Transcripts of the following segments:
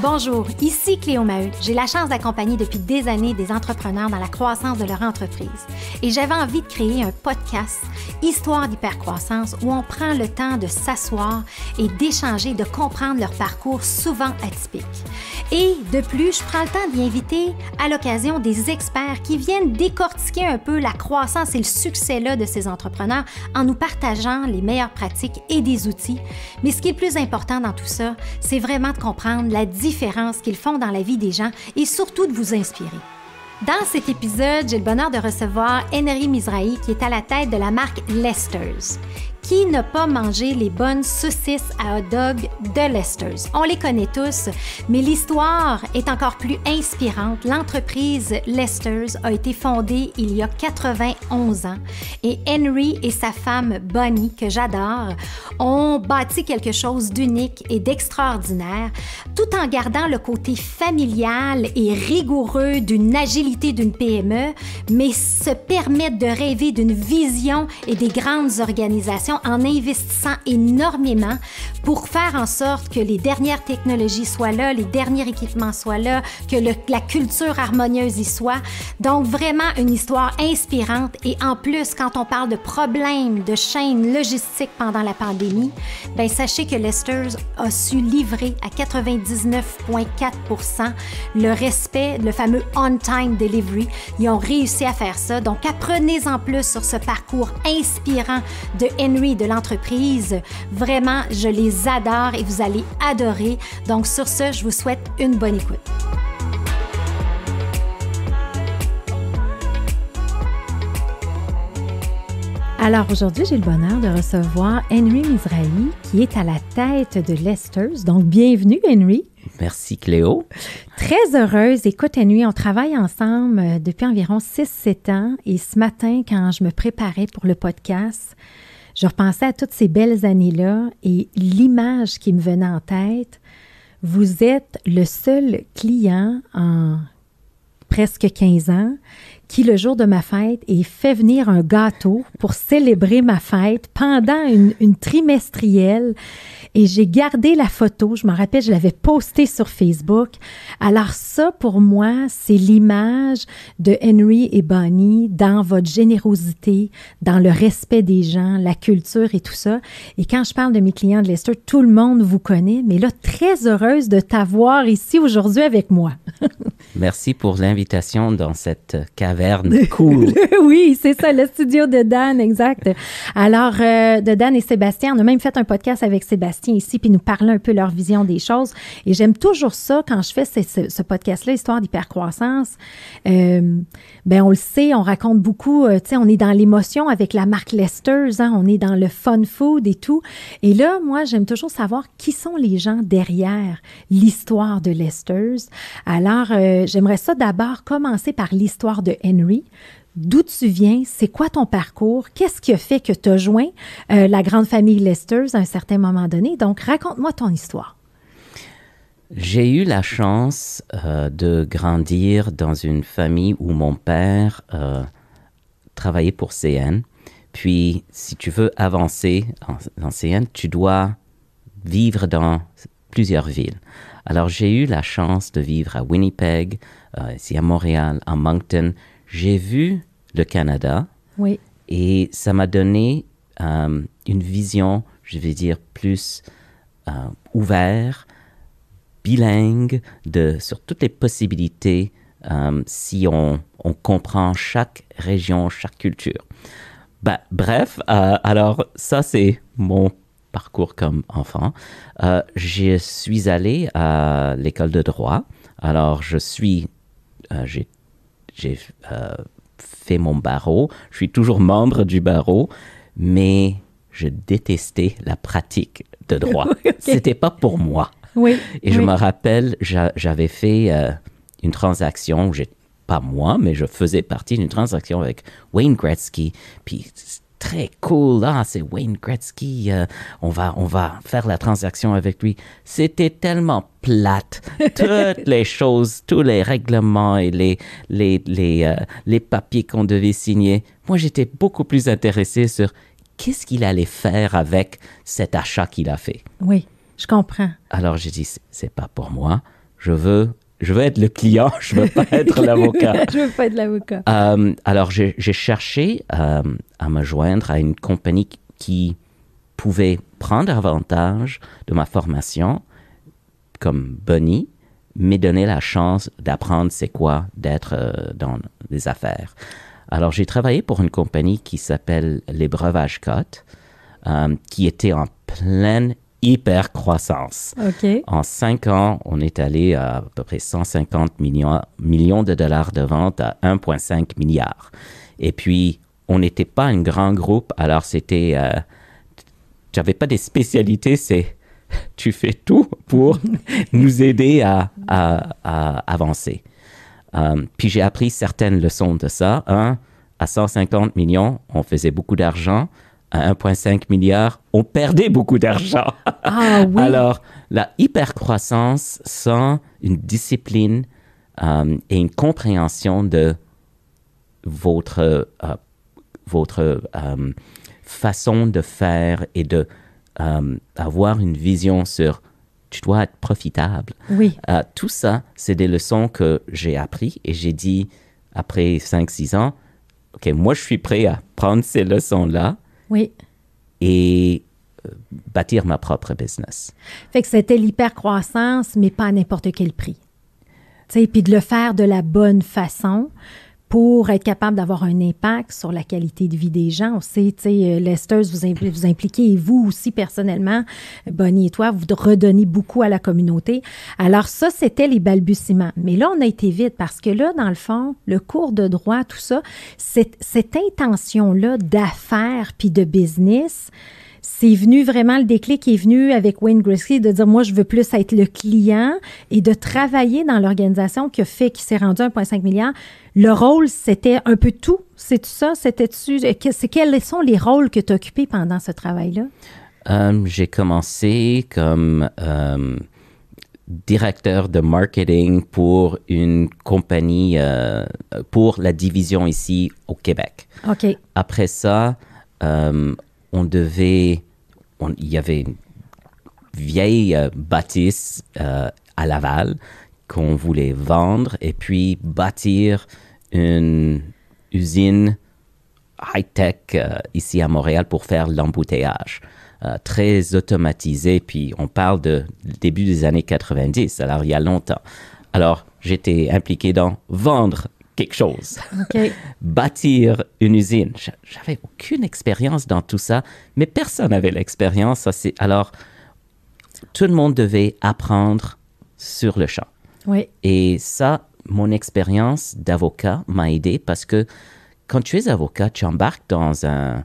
Bonjour, ici Cléo Maheu. J'ai la chance d'accompagner depuis des années des entrepreneurs dans la croissance de leur entreprise. Et j'avais envie de créer un podcast, Histoire d'hypercroissance, où on prend le temps de s'asseoir et d'échanger, de comprendre leur parcours souvent atypique. Et de plus, je prends le temps d'y inviter à l'occasion des experts qui viennent décortiquer un peu la croissance et le succès-là de ces entrepreneurs en nous partageant les meilleures pratiques et des outils. Mais ce qui est le plus important dans tout ça, c'est vraiment de comprendre la différence qu'ils font dans la vie des gens et surtout de vous inspirer. Dans cet épisode, j'ai le bonheur de recevoir Henry Mizrahi qui est à la tête de la marque Lesters. Qui n'a pas mangé les bonnes saucisses à hot dog de Lesters? On les connaît tous, mais l'histoire est encore plus inspirante. L'entreprise Lesters a été fondée il y a 91 ans et Henry et sa femme Bonnie, que j'adore, ont bâti quelque chose d'unique et d'extraordinaire, tout en gardant le côté familial et rigoureux d'une agilité d'une PME, mais se permettent de rêver d'une vision et des grandes organisations en investissant énormément pour faire en sorte que les dernières technologies soient là, les derniers équipements soient là, que la culture harmonieuse y soit. Donc, vraiment une histoire inspirante. Et en plus, quand on parle de problèmes de chaînes logistiques pendant la pandémie, bien, sachez que Lesters a su livrer à 99,4% le respect, le fameux on-time delivery. Ils ont réussi à faire ça. Donc, apprenez-en plus sur ce parcours inspirant de Henry de l'entreprise. Vraiment, je les adore et vous allez adorer. Donc, sur ce, je vous souhaite une bonne écoute. Alors, aujourd'hui, j'ai le bonheur de recevoir Henry Mizrahi, qui est à la tête de Lesters. Donc, bienvenue, Henry. Merci, Cléo. Très heureuse. Écoute, Henry, on travaille ensemble depuis environ 6-7 ans. Et ce matin, quand je me préparais pour le podcast, je repensais à toutes ces belles années-là et l'image qui me venait en tête. Vous êtes le seul client en presque 15 ans qui, le jour de ma fête, ait fait venir un gâteau pour célébrer ma fête pendant une trimestrielle. Et j'ai gardé la photo. Je m'en rappelle, je l'avais postée sur Facebook. Alors ça, pour moi, c'est l'image de Henry et Bonnie dans votre générosité, dans le respect des gens, la culture et tout ça. Et quand je parle de mes clients de Lesters, tout le monde vous connaît. Mais là, très heureuse de t'avoir ici aujourd'hui avec moi. Merci pour l'invitation dans cette caverne cool. Oui, c'est ça, le studio de Dan, exact. Alors, de Dan et Sébastien, on a même fait un podcast avec Sébastien ici, puis nous parlons un peu leur vision des choses. Et j'aime toujours ça quand je fais ce podcast-là, Histoire d'hypercroissance. Ben, on le sait, on raconte beaucoup, tu sais, on est dans l'émotion avec la marque Lesters, hein, on est dans le fun food et tout. Et là, moi, j'aime toujours savoir qui sont les gens derrière l'histoire de Lesters. Alors, j'aimerais ça d'abord commencer par l'histoire de Henry. D'où tu viens? C'est quoi ton parcours? Qu'est-ce qui a fait que tu as joint la grande famille Lesters à un certain moment donné? Donc, raconte-moi ton histoire. J'ai eu la chance de grandir dans une famille où mon père travaillait pour CN. Puis, si tu veux avancer dans CN, tu dois vivre dans plusieurs villes. Alors, j'ai eu la chance de vivre à Winnipeg, ici à Montréal, à Moncton. J'ai vu le Canada. Oui. Et ça m'a donné une vision, je vais dire, plus ouverte, bilingue, sur toutes les possibilités si on comprend chaque région, chaque culture. Bref, alors ça, c'est mon parcours comme enfant. Je suis allé à l'école de droit. Alors, j'ai fait mon barreau. Je suis toujours membre du barreau, mais je détestais la pratique de droit. Okay. C'était pas pour moi. Oui. Et je me rappelle, j'avais fait une transaction, pas moi, mais je faisais partie d'une transaction avec Wayne Gretzky. Puis très cool, c'est Wayne Gretzky, on va faire la transaction avec lui. C'était tellement plate, toutes les choses, tous les règlements et les papiers qu'on devait signer. Moi, j'étais beaucoup plus intéressé sur qu'est-ce qu'il allait faire avec cet achat qu'il a fait. Oui, je comprends. Alors, j'ai dit, c'est pas pour moi, je veux être le client, je veux pas être l'avocat. Je veux pas être l'avocat. Alors, j'ai cherché à me joindre à une compagnie qui pouvait prendre avantage de ma formation comme Bunny, mais donner la chance d'apprendre c'est quoi d'être dans les affaires. Alors, j'ai travaillé pour une compagnie qui s'appelle les Breuvages Cotte, qui était en pleine hyper croissance. OK. En 5 ans, on est allé à peu près 150 millions de dollars de vente à 1,5 milliard. Et puis, on n'était pas un grand groupe, alors c'était... j'avais pas des spécialités, c'est tu fais tout pour nous aider à avancer. Puis j'ai appris certaines leçons de ça. À 150 millions, on faisait beaucoup d'argent. À 1,5 milliard, on perdait beaucoup d'argent. Ah oui. Alors, la hypercroissance sans une discipline et une compréhension de votre façon de faire et de avoir une vision sur tu dois être profitable. Oui. Tout ça, c'est des leçons que j'ai appris et j'ai dit après 5-6 ans, OK, moi je suis prêt à prendre ces leçons-là. Oui. Et bâtir ma propre business. Fait que c'était l'hypercroissance, mais pas à n'importe quel prix. Tu sais, puis de le faire de la bonne façon pour être capable d'avoir un impact sur la qualité de vie des gens. On sait, tu sais, Lester, vous impliquez, et vous aussi personnellement, Bonnie et toi, vous redonnez beaucoup à la communauté. Alors ça, c'était les balbutiements. Mais là, on a été vite parce que là, dans le fond, le cours de droit, tout ça, cette intention-là d'affaires puis de business, c'est venu vraiment, le déclic est venu avec Wayne Gretzky de dire, moi, je veux plus être le client et de travailler dans l'organisation qui s'est rendu à 1,5 milliard. Le rôle, c'était un peu tout. C'est tout ça? Quels sont les rôles que tu as occupés pendant ce travail-là? J'ai commencé comme directeur de marketing pour une compagnie, pour la division ici au Québec. OK. Après ça, il y avait une vieille bâtisse à Laval qu'on voulait vendre et puis bâtir une usine high-tech ici à Montréal pour faire l'embouteillage. Très automatisé, puis on parle du début des années 90, alors il y a longtemps. Alors, j'étais impliqué dans vendre quelque chose. Okay. Bâtir une usine. J'avais aucune expérience dans tout ça, mais personne n'avait l'expérience. Alors, tout le monde devait apprendre sur le champ. Oui. Et ça, mon expérience d'avocat m'a aidé parce que quand tu es avocat, tu embarques dans un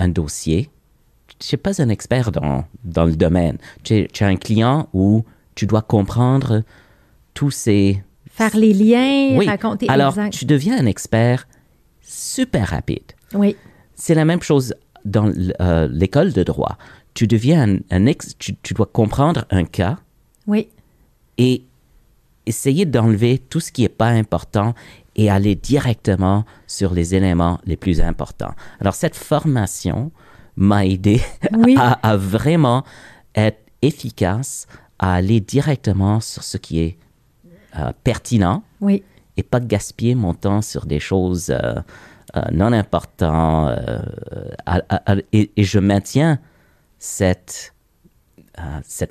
dossier. Tu n'es pas un expert dans le domaine. Tu as un client où tu dois comprendre tous ces... Faire les liens, oui. raconter. Alors, exact. tu deviens un expert super rapide. Oui. C'est la même chose dans l'école de droit. Tu deviens tu dois comprendre un cas. Oui. Et essayer d'enlever tout ce qui n'est pas important et aller directement sur les éléments les plus importants. Alors, cette formation m'a aidé Oui. à vraiment être efficace, à aller directement sur ce qui est pertinent Oui. et pas gaspiller mon temps sur des choses non importantes. Et je maintiens cette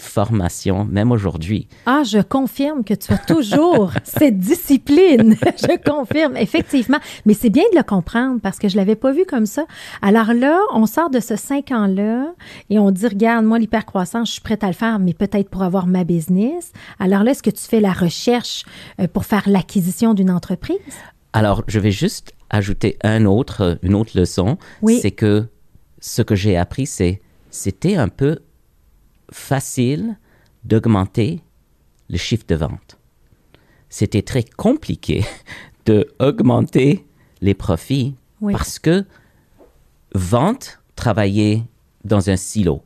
formation, même aujourd'hui. Ah, je confirme que tu as toujours cette discipline. Je confirme, effectivement. Mais c'est bien de le comprendre parce que je ne l'avais pas vu comme ça. Alors là, on sort de ce 5 ans-là et on dit, regarde, moi, l'hypercroissance, je suis prête à le faire, mais peut-être pour avoir ma business. Alors là, est-ce que tu fais la recherche pour faire l'acquisition d'une entreprise? Alors, je vais juste ajouter une autre leçon. Oui. C'est que ce que j'ai appris, c'était un peu facile d'augmenter le chiffre de vente. C'était très compliqué d'augmenter les profits parce que travailler dans un silo.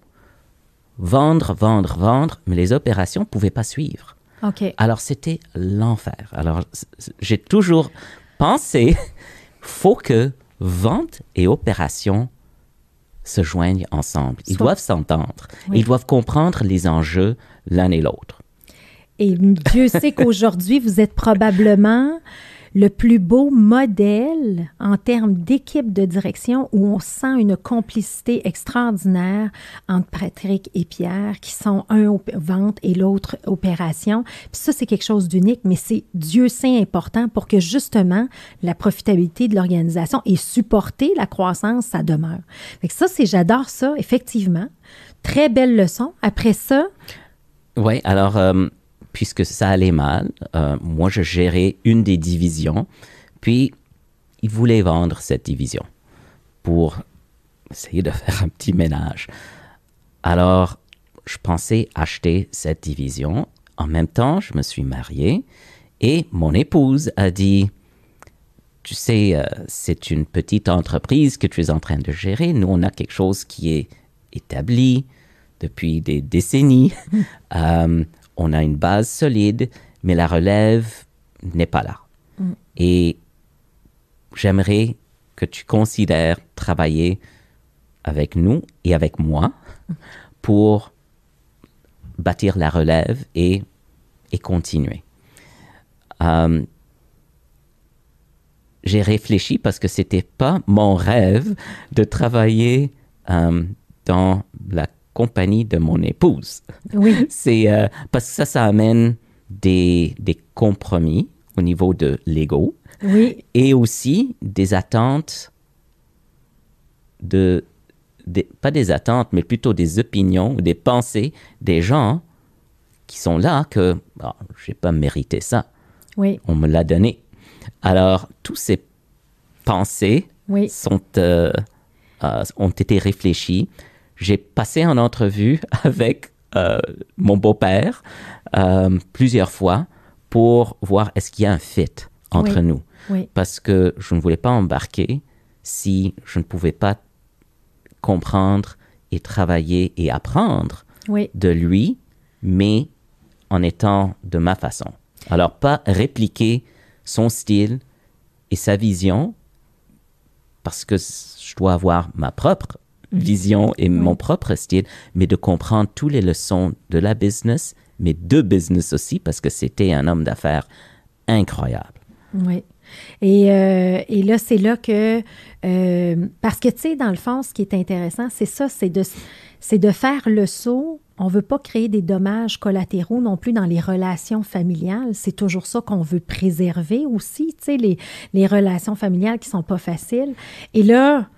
Vendre, mais les opérations ne pouvaient pas suivre. OK. Alors, c'était l'enfer. Alors, j'ai toujours pensé, faut que vente et opération se joignent ensemble. Ils doivent s'entendre. Oui. Ils doivent comprendre les enjeux l'un et l'autre. Et Dieu sait qu'aujourd'hui, vous êtes probablement le plus beau modèle en termes d'équipe de direction où on sent une complicité extraordinaire entre Patrick et Pierre, qui sont un vente et l'autre opération. Puis ça, c'est quelque chose d'unique, mais c'est Dieu sait important pour que justement la profitabilité de l'organisation et supporter la croissance, ça demeure. Fait que ça, j'adore ça, effectivement. Très belle leçon. Après ça... Oui, alors... puisque ça allait mal, moi, je gérais une des divisions. Puis, ils voulaient vendre cette division pour essayer de faire un petit ménage. Alors, je pensais acheter cette division. En même temps, je me suis marié et mon épouse a dit, tu sais, c'est une petite entreprise que tu es en train de gérer. Nous, on a quelque chose qui est établi depuis des décennies. On a une base solide, mais la relève n'est pas là. Et j'aimerais que tu considères travailler avec nous et avec moi pour bâtir la relève et continuer. J'ai réfléchi parce que c'était pas mon rêve de travailler dans la compagnie de mon épouse. Oui. C'est parce que ça amène des compromis au niveau de l'ego. Oui. Et aussi des attentes pas des attentes, mais plutôt des opinions, des pensées des gens qui sont là que j'ai pas mérité ça. Oui. On me l'a donné. Alors, tous ces pensées ont été réfléchies. J'ai passé en entrevue avec mon beau-père plusieurs fois pour voir est-ce qu'il y a un fit entre nous. Oui. Parce que je ne voulais pas embarquer si je ne pouvais pas comprendre et travailler et apprendre de lui, mais en étant de ma façon. Alors, pas répliquer son style et sa vision, parce que je dois avoir ma propre vision et mon propre style, mais de comprendre toutes les leçons de la business, mais de business aussi, parce que c'était un homme d'affaires incroyable. Oui. Et là, c'est là que... parce que, tu sais, dans le fond, ce qui est intéressant, c'est ça, c'est de faire le saut. On ne veut pas créer des dommages collatéraux non plus dans les relations familiales. C'est toujours ça qu'on veut préserver aussi, tu sais, les relations familiales qui ne sont pas faciles. Et là...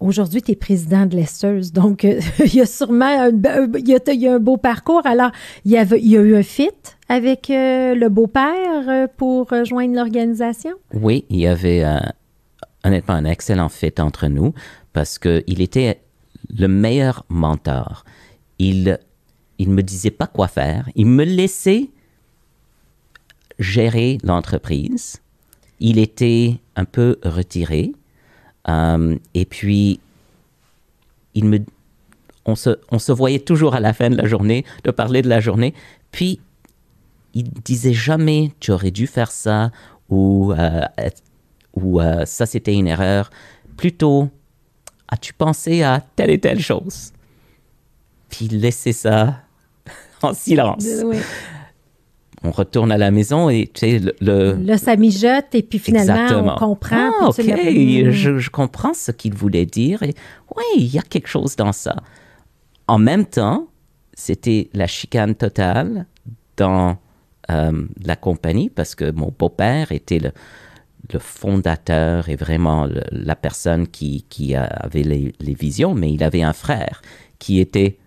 Aujourd'hui, tu es président de l'Esteuse, donc il y a sûrement il y a un beau parcours. Alors, il y a eu un fit avec le beau-père pour rejoindre l'organisation? Oui, il y avait honnêtement un excellent fit entre nous parce qu'il était le meilleur mentor. Il me disait pas quoi faire. Il me laissait gérer l'entreprise. Il était un peu retiré. Et puis, on se voyait toujours à la fin de la journée, de parler de la journée. Puis, il disait jamais « tu aurais dû faire ça » ou ça c'était une erreur. Plutôt « as-tu pensé à telle et telle chose ?» Puis, il laissait ça en silence. Oui. On retourne à la maison et tu sais, là, ça mijote et puis finalement, exactement. On comprend. Ah, OK, je comprends ce qu'il voulait dire. Et oui, il y a quelque chose dans ça. En même temps, c'était la chicane totale dans la compagnie parce que mon beau-père était le fondateur et vraiment la personne qui avait les visions, mais il avait un frère qui était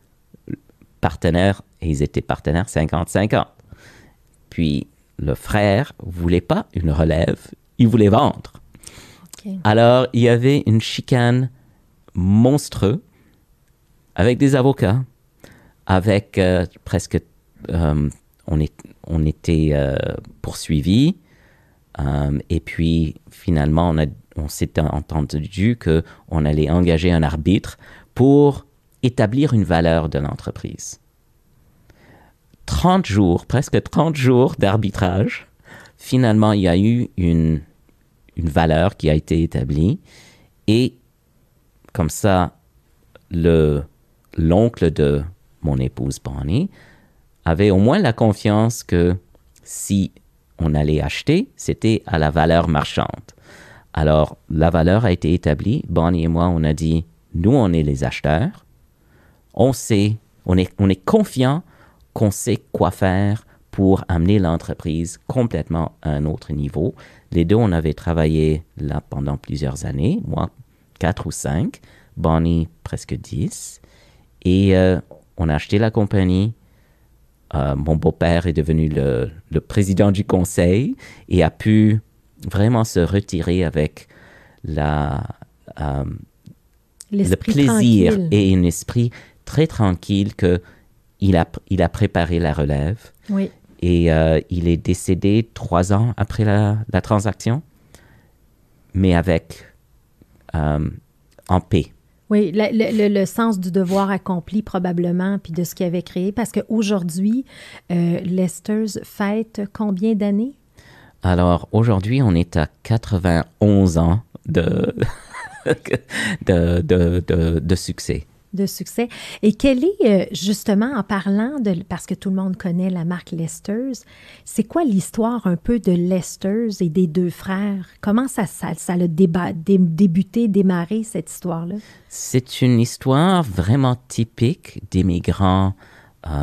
partenaire et ils étaient partenaires 50-50. Puis, le frère ne voulait pas une relève, il voulait vendre. Okay. Alors, il y avait une chicane monstrueuse avec des avocats, avec presque... on était poursuivis. Et puis, finalement, on s'était entendu qu'on allait engager un arbitre pour établir une valeur de l'entreprise. 30 jours, presque 30 jours d'arbitrage. Finalement, il y a eu une valeur qui a été établie. Et comme ça, l'oncle de mon épouse Bonnie avait au moins la confiance que si on allait acheter, c'était à la valeur marchande. Alors, la valeur a été établie. Bonnie et moi, on a dit, nous, on est les acheteurs. On sait, on est confiant qu'on sait quoi faire pour amener l'entreprise complètement à un autre niveau. Les deux, on avait travaillé là pendant plusieurs années. Moi, 4 ou 5. Bonnie, presque 10. Et on a acheté la compagnie. Mon beau-père est devenu le président du conseil et a pu vraiment se retirer avec le plaisir tranquille. et un esprit très tranquille qu'il a préparé la relève. Oui. Et il est décédé 3 ans après la transaction, mais en paix. Oui, le sens du devoir accompli probablement, puis de ce qu'il avait créé, parce qu'aujourd'hui, Lester's fête combien d'années? Alors, aujourd'hui, on est à 91 ans de succès. De succès. Et quel est, justement, en parlant parce que tout le monde connaît la marque Lester's, c'est quoi l'histoire un peu de Lester's et des deux frères? Comment ça a débuté, démarré, cette histoire-là? C'est une histoire vraiment typique d'immigrants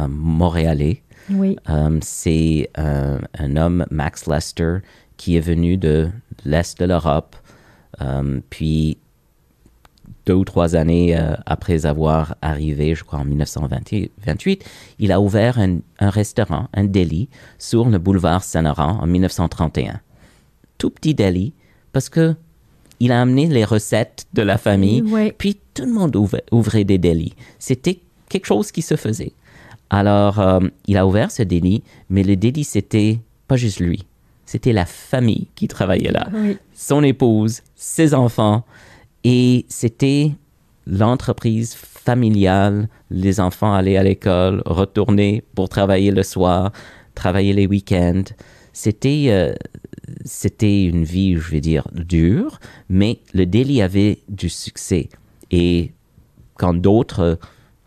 montréalais. Oui. C'est un homme, Max Lester, qui est venu de l'Est de l'Europe, puis 2 ou 3 années après avoir arrivé, je crois en 1928, il a ouvert un restaurant, un deli, sur le boulevard Saint-Laurent en 1931. Tout petit deli, parce que il a amené les recettes de la famille, oui. Puis tout le monde ouvrait des delis. C'était quelque chose qui se faisait. Alors, il a ouvert ce deli, mais le deli, c'était pas juste lui. C'était la famille qui travaillait là. Oui. Son épouse, ses enfants. Et c'était l'entreprise familiale. Les enfants allaient à l'école, retournaient pour travailler le soir, travailler les week-ends. C'était une vie, je vais dire, dure, mais le deli avait du succès. Et quand d'autres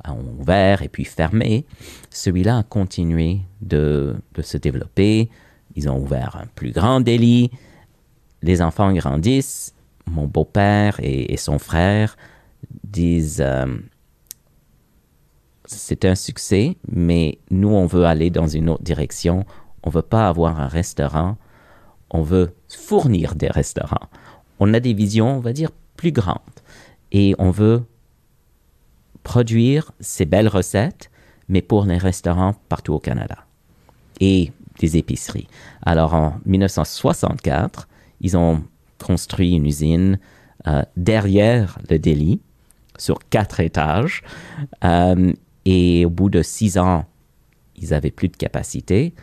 ont ouvert et puis fermé, celui-là a continué de se développer. Ils ont ouvert un plus grand deli. Les enfants grandissent. Mon beau-père et son frère disent c'est un succès, mais nous, on veut aller dans une autre direction. On ne veut pas avoir un restaurant. On veut fournir des restaurants. On a des visions, on va dire, plus grandes. Et on veut produire ces belles recettes, mais pour les restaurants partout au Canada. Et des épiceries. Alors, en 1964, ils ont construit une usine derrière le deli, sur 4 étages. Et au bout de 6 ans, ils n'avaient plus de capacité.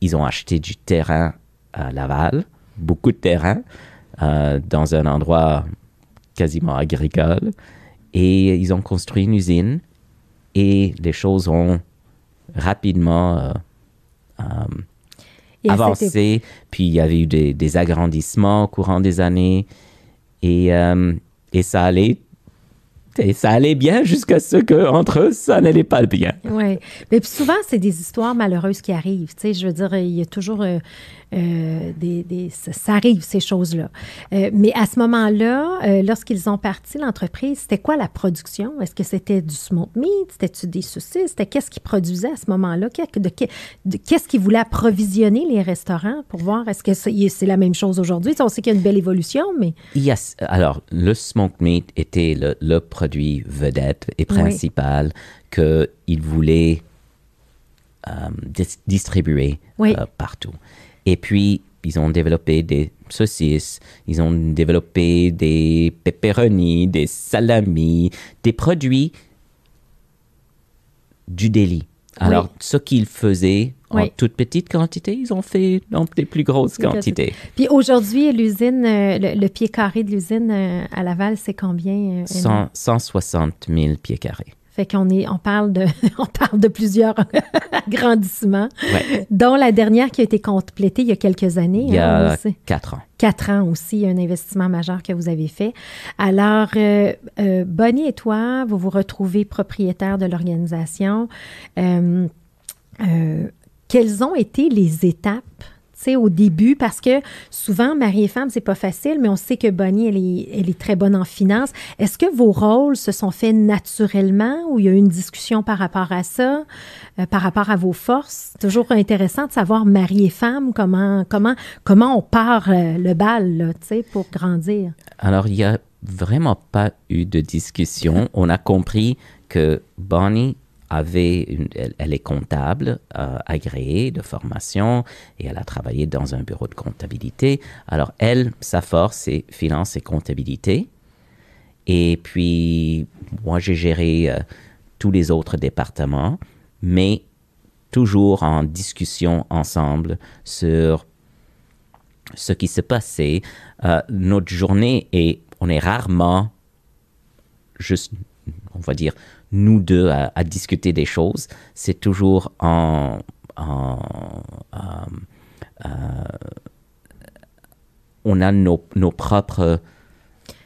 Ils ont acheté du terrain à Laval, beaucoup de terrain, dans un endroit quasiment agricole. Et ils ont construit une usine. Et les choses ont rapidement avancé. Puis il y avait eu des agrandissements au courant des années. Et ça allait bien jusqu'à ce qu'entre eux, ça n'allait pas bien. Oui. Mais puis souvent, c'est des histoires malheureuses qui arrivent. Tu sais, je veux dire, il y a toujours ça arrive, ces choses-là. Mais à ce moment-là, lorsqu'ils ont parti l'entreprise, c'était quoi la production? Est-ce que c'était du smoked meat? C'était-tu des saucisses? Qu'est-ce qu'ils produisaient à ce moment-là? Qu'est-ce qu'ils voulaient approvisionner les restaurants pour voir? Est-ce que c'est la même chose aujourd'hui? On sait qu'il y a une belle évolution, mais... Yes. Alors, le smoked meat était le produit vedette et principal qu'ils voulaient distribuer partout. Et puis, ils ont développé des saucisses, ils ont développé des pepperonis, des salamis, des produits du deli. Alors, ce qu'ils faisaient en toute petite quantité, ils ont fait dans des plus grosses quantités. Puis aujourd'hui, l'usine, le pied carré de l'usine à Laval, c'est combien? 160 000 pieds carrés. Fait qu'on parle de plusieurs agrandissements, ouais. Dont la dernière qui a été complétée il y a quelques années. Il y a 4 ans. 4 ans aussi, un investissement majeur que vous avez fait. Alors, Bonnie et toi, vous vous retrouvez propriétaire de l'organisation. quelles ont été les étapes, tu sais, au début? Parce que souvent, mari et femme, c'est pas facile, mais on sait que Bonnie, elle est très bonne en finance. Est-ce que vos rôles se sont faits naturellement ou il y a eu une discussion par rapport à ça, par rapport à vos forces? C'est toujours intéressant de savoir, mari et femme, comment on part le bal, là, tu sais, pour grandir. Alors, il n'y a vraiment pas eu de discussion. On a compris que Bonnie elle est comptable agréée de formation et elle a travaillé dans un bureau de comptabilité. Alors, sa force, c'est finance et comptabilité. Et puis, moi, j'ai géré tous les autres départements, mais toujours en discussion ensemble sur ce qui se passait. Notre journée, on est rarement juste, on va dire, nous deux à discuter des choses. C'est toujours on a nos propres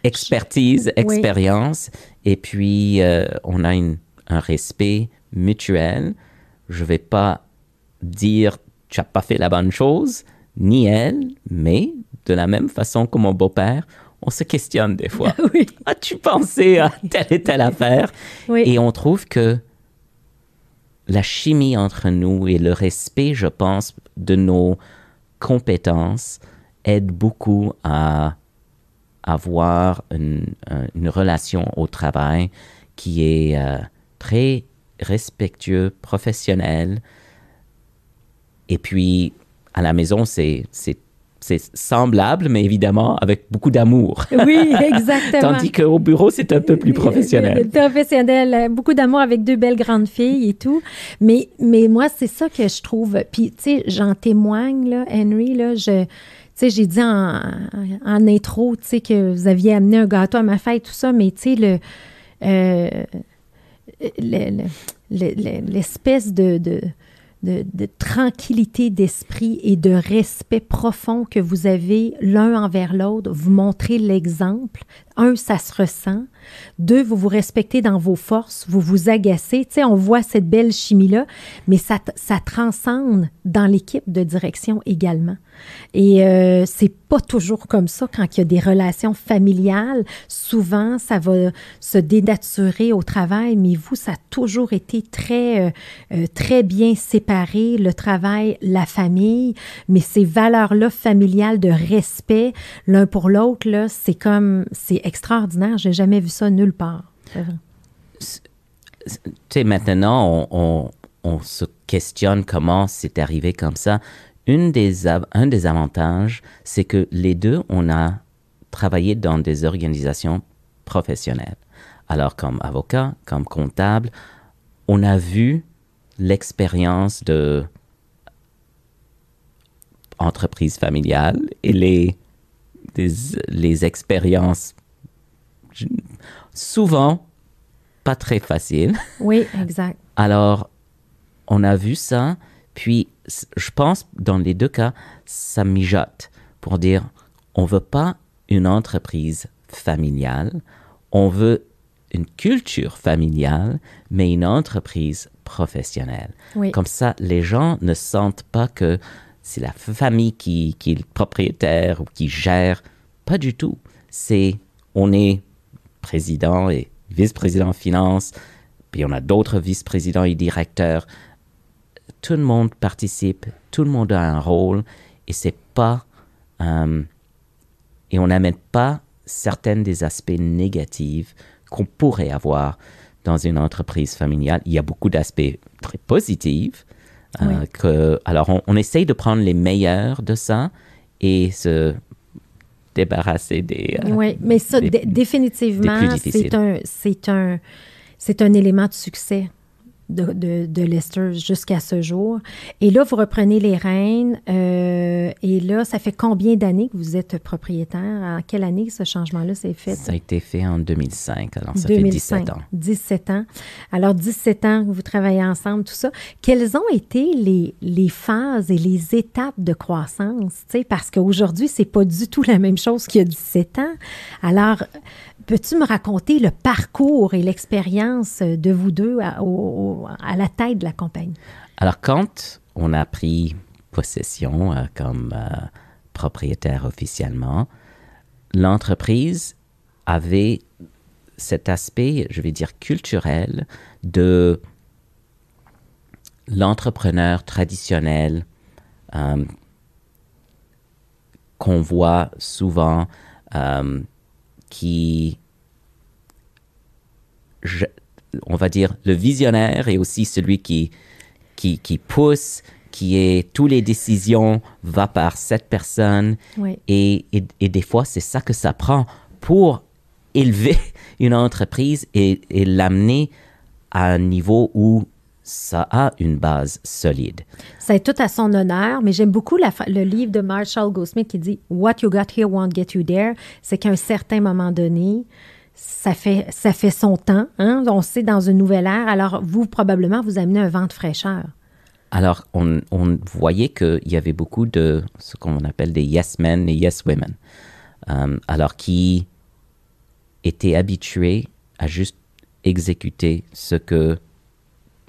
expertises, expériences, et puis on a un respect mutuel. Je ne vais pas dire « tu n'as pas fait la bonne chose », ni elle, mais de la même façon que mon beau-père, on se questionne des fois. Oui. As-tu pensé à telle et telle affaire? Oui. Et on trouve que la chimie entre nous et le respect, je pense, de nos compétences aide beaucoup à avoir une relation au travail qui est très respectueux, professionnel. Et puis, à la maison, c'est semblable, mais évidemment avec beaucoup d'amour. Oui, exactement. Tandis qu'au bureau, c'est un peu plus professionnel. Professionnel, beaucoup d'amour avec deux belles grandes filles et tout. Mais moi, c'est ça que je trouve. Puis, tu sais, j'en témoigne, là, Henry, là, tu sais, j'ai dit en intro, tu sais, que vous aviez amené un gâteau à ma fête, tout ça, mais tu sais, l'espèce de tranquillité d'esprit et de respect profond que vous avez l'un envers l'autre. Vous montrez l'exemple. Un, ça se ressent. Deux, vous vous respectez dans vos forces, vous vous agacez. Tu sais, on voit cette belle chimie-là, mais ça transcende dans l'équipe de direction également. Et c'est pas toujours comme ça quand il y a des relations familiales. Souvent, ça va se dénaturer au travail, mais vous, ça a toujours été très bien séparé, le travail, la famille, mais ces valeurs-là familiales de respect l'un pour l'autre, là, c'est extraordinaire. J'ai jamais vu ça nulle part. Tu sais, maintenant, on se questionne comment c'est arrivé comme ça. Un des avantages, c'est que les deux, on a travaillé dans des organisations professionnelles. Alors, comme avocat, comme comptable, on a vu l'expérience de entreprise familiale et les expériences souvent pas très faciles. Oui, exact. Alors, on a vu ça, puis je pense dans les deux cas, ça mijote pour dire on veut pas une entreprise familiale, on veut une culture familiale, mais une entreprise professionnelle. Oui. Comme ça, les gens ne sentent pas que c'est la famille qui est le propriétaire ou qui gère. Pas du tout. On est président et vice-président finance, puis on a d'autres vice-présidents et directeurs. Tout le monde participe, tout le monde a un rôle, et c'est pas... et on n'amène pas certains des aspects négatifs qu'on pourrait avoir dans une entreprise familiale. Il y a beaucoup d'aspects très positifs. Oui. Alors, on essaye de prendre les meilleurs de ça et se débarrasser des... oui, mais ça, définitivement, des plus difficiles. c'est un élément de succès de Lester jusqu'à ce jour. Et là, vous reprenez les rênes. Et là, ça fait combien d'années que vous êtes propriétaire? En quelle année ce changement-là s'est fait? Ça a été fait en 2005. Alors, ça fait 17 ans. 17 ans. Alors, 17 ans que vous travaillez ensemble, tout ça. Quelles ont été les phases et les étapes de croissance? T'sais, parce qu'aujourd'hui, c'est pas du tout la même chose qu'il y a 17 ans. Alors, peux-tu me raconter le parcours et l'expérience de vous deux à la tête de la compagnie? Alors, quand on a pris possession comme propriétaire officiellement, l'entreprise avait cet aspect, je vais dire, culturel de l'entrepreneur traditionnel qu'on voit souvent qui, on va dire, le visionnaire et aussi celui qui pousse, qui est, toutes les décisions va par cette personne. Oui. Et des fois, c'est ça que ça prend pour élever une entreprise et l'amener à un niveau où ça a une base solide. C'est tout à son honneur, mais j'aime beaucoup le livre de Marshall Goldsmith qui dit « What you got here won't get you there ». C'est qu'à un certain moment donné, ça fait son temps. Hein? On sait dans une nouvelle ère. Alors, vous, probablement, vous amenez un vent de fraîcheur. Alors, on voyait qu'il y avait beaucoup de ce qu'on appelle des yes men et yes women. Alors, qui étaient habitués à juste exécuter ce que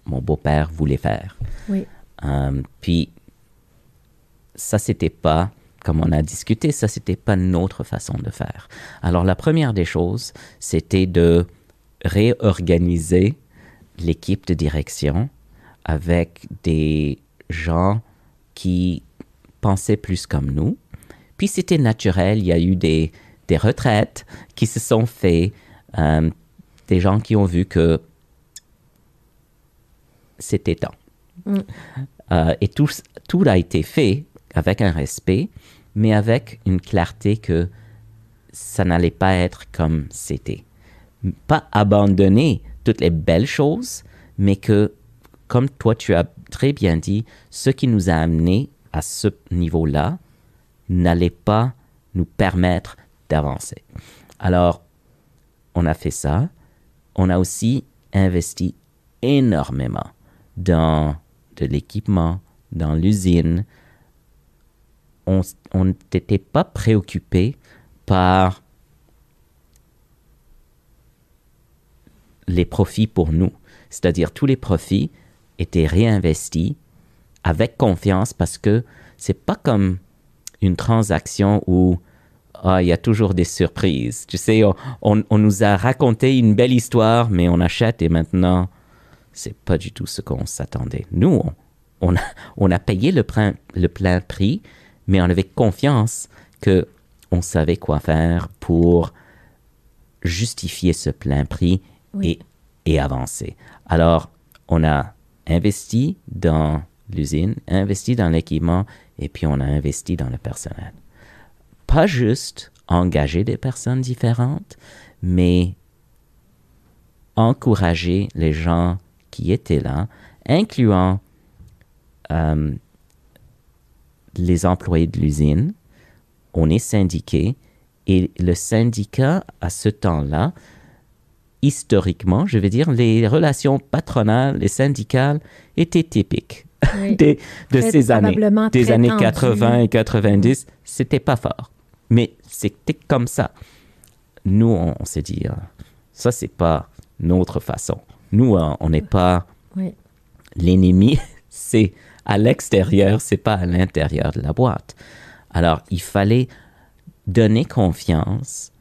mon beau-père voulait faire. Oui. Puis, ça, c'était pas, comme on a discuté, ça, c'était pas notre façon de faire. Alors, la première des choses, c'était de réorganiser l'équipe de direction avec des gens qui pensaient plus comme nous. Puis, c'était naturel, il y a eu des retraites qui se sont faites, des gens qui ont vu que c'était temps. Et tout a été fait avec un respect, mais avec une clarté que ça n'allait pas être comme c'était. Pas abandonner toutes les belles choses, mais que, comme toi tu as très bien dit, ce qui nous a amenés à ce niveau-là n'allait pas nous permettre d'avancer. Alors, on a fait ça. On a aussi investi énormément dans de l'équipement, dans l'usine. On n'était pas préoccupé par les profits pour nous. C'est-à-dire, tous les profits étaient réinvestis avec confiance parce que c'est pas comme une transaction où il y a toujours des surprises. Tu sais, on nous a raconté une belle histoire, mais on achète et maintenant, c'est pas du tout ce qu'on s'attendait. Nous, on a payé le plein prix, mais on avait confiance qu'on savait quoi faire pour justifier ce plein prix Oui. et avancer. Alors, on a investi dans l'usine, investi dans l'équipement, et puis on a investi dans le personnel. Pas juste engager des personnes différentes, mais encourager les gens qui étaient là, incluant les employés de l'usine. On est syndiqué et le syndicat, à ce temps-là, historiquement, je veux dire, les relations patronales et syndicales étaient typiques Oui. de ces années. Des années 80 et 90, c'était pas fort. Mais c'était comme ça. Nous, on s'est dit, ça, c'est pas notre façon. Nous, on n'est pas Oui. l'ennemi, c'est à l'extérieur, c'est pas à l'intérieur de la boîte. Alors, il fallait donner confiance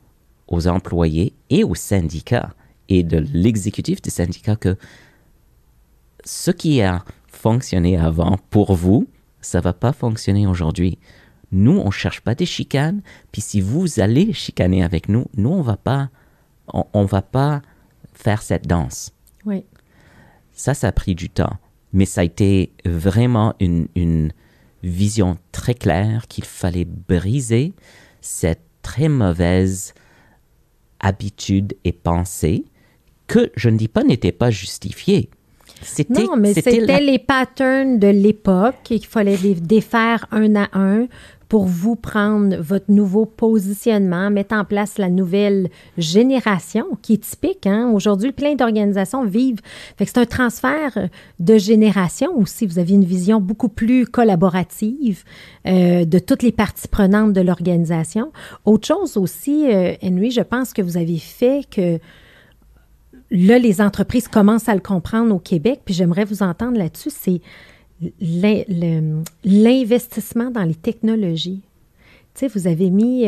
aux employés et aux syndicats et de l'exécutif du syndicat que ce qui a fonctionné avant pour vous, ça va pas fonctionner aujourd'hui. Nous, on cherche pas des chicanes, puis si vous allez chicaner avec nous, nous, on va pas faire cette danse. Oui. Ça a pris du temps, mais ça a été vraiment une vision très claire qu'il fallait briser cette très mauvaise habitude et pensée que je ne dis pas n'était pas justifiée. Non, mais c'était les patterns de l'époque et qu'il fallait les défaire un à un pour vous prendre votre nouveau positionnement, mettre en place la nouvelle génération qui est typique. Hein? Aujourd'hui, plein d'organisations vivent. Fait que c'est un transfert de génération aussi. Vous aviez une vision beaucoup plus collaborative de toutes les parties prenantes de l'organisation. Autre chose aussi, Henry, je pense que vous avez fait que là, les entreprises commencent à le comprendre au Québec, puis j'aimerais vous entendre là-dessus, c'est l'investissement dans les technologies. Tu sais, vous avez mis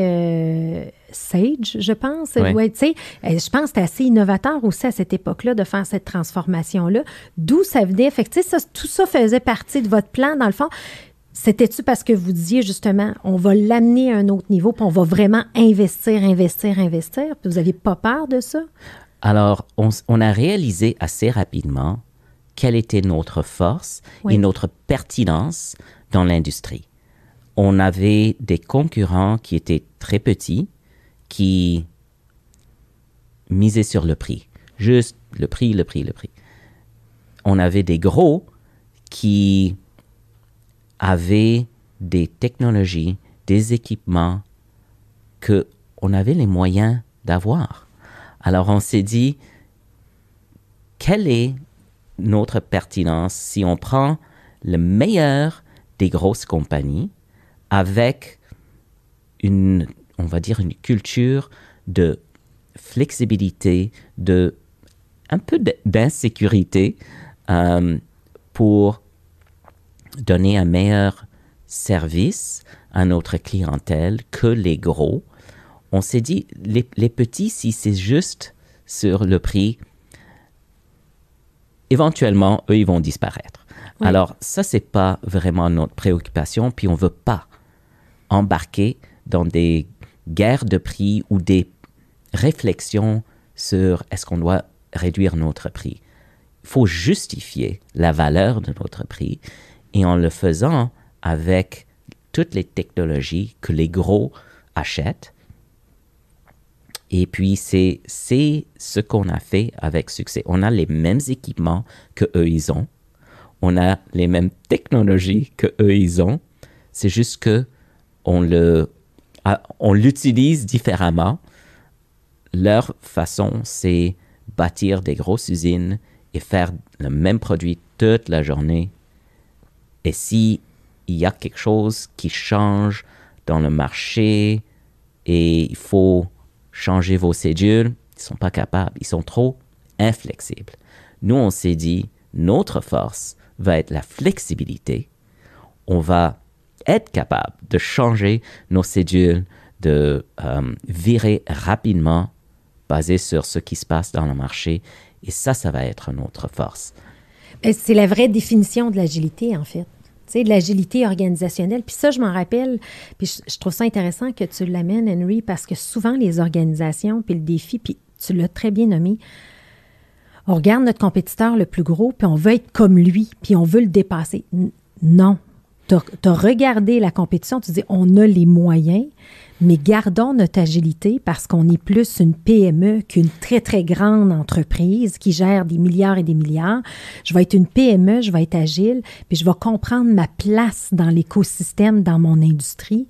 Sage, je pense. Oui. Ouais, tu sais, je pense que c'était assez innovateur aussi à cette époque-là de faire cette transformation-là. D'où ça venait? Fait que, tu sais, tout ça faisait partie de votre plan, dans le fond. C'était-tu parce que vous disiez, justement, on va l'amener à un autre niveau, puis on va vraiment investir, puis vous n'aviez pas peur de ça? Alors, on a réalisé assez rapidement quelle était notre force et notre pertinence dans l'industrie. On avait des concurrents qui étaient très petits, qui misaient sur le prix. Juste le prix. On avait des gros qui avaient des technologies, des équipements qu'on avait les moyens d'avoir. Alors, on s'est dit, quelle est notre pertinence si on prend le meilleur des grosses compagnies avec on va dire, une culture de flexibilité, un peu d'insécurité pour donner un meilleur service à notre clientèle que les gros. On s'est dit, les petits, si c'est juste sur le prix, éventuellement, eux, ils vont disparaître. Oui. Alors, ça, c'est pas vraiment notre préoccupation, puis on veut pas embarquer dans des guerres de prix ou des réflexions sur est-ce qu'on doit réduire notre prix. Il faut justifier la valeur de notre prix et en le faisant avec toutes les technologies que les gros achètent. Et puis, c'est ce qu'on a fait avec succès. On a les mêmes équipements qu'eux, ils ont. On a les mêmes technologies qu'eux, ils ont. C'est juste que on l'utilise différemment. Leur façon, c'est bâtir des grosses usines et faire le même produit toute la journée. Et s'il y a quelque chose qui change dans le marché et il faut changer vos cédules, ils ne sont pas capables. Ils sont trop inflexibles. Nous, on s'est dit, notre force va être la flexibilité. On va être capable de changer nos cédules, de virer rapidement basé sur ce qui se passe dans le marché. Et ça va être notre force. C'est la vraie définition de l'agilité, en fait. Tu sais, de l'agilité organisationnelle. Puis ça, je m'en rappelle, puis je trouve ça intéressant que tu l'amènes, Henry, parce que souvent, les organisations, puis le défi, puis tu l'as très bien nommé, on regarde notre compétiteur le plus gros, puis on veut être comme lui, puis on veut le dépasser. Non. Tu as regardé la compétition, tu dis, on a les moyens, mais gardons notre agilité parce qu'on est plus une PME qu'une très, très grande entreprise qui gère des milliards et des milliards. Je vais être une PME, je vais être agile, puis je vais comprendre ma place dans l'écosystème, dans mon industrie.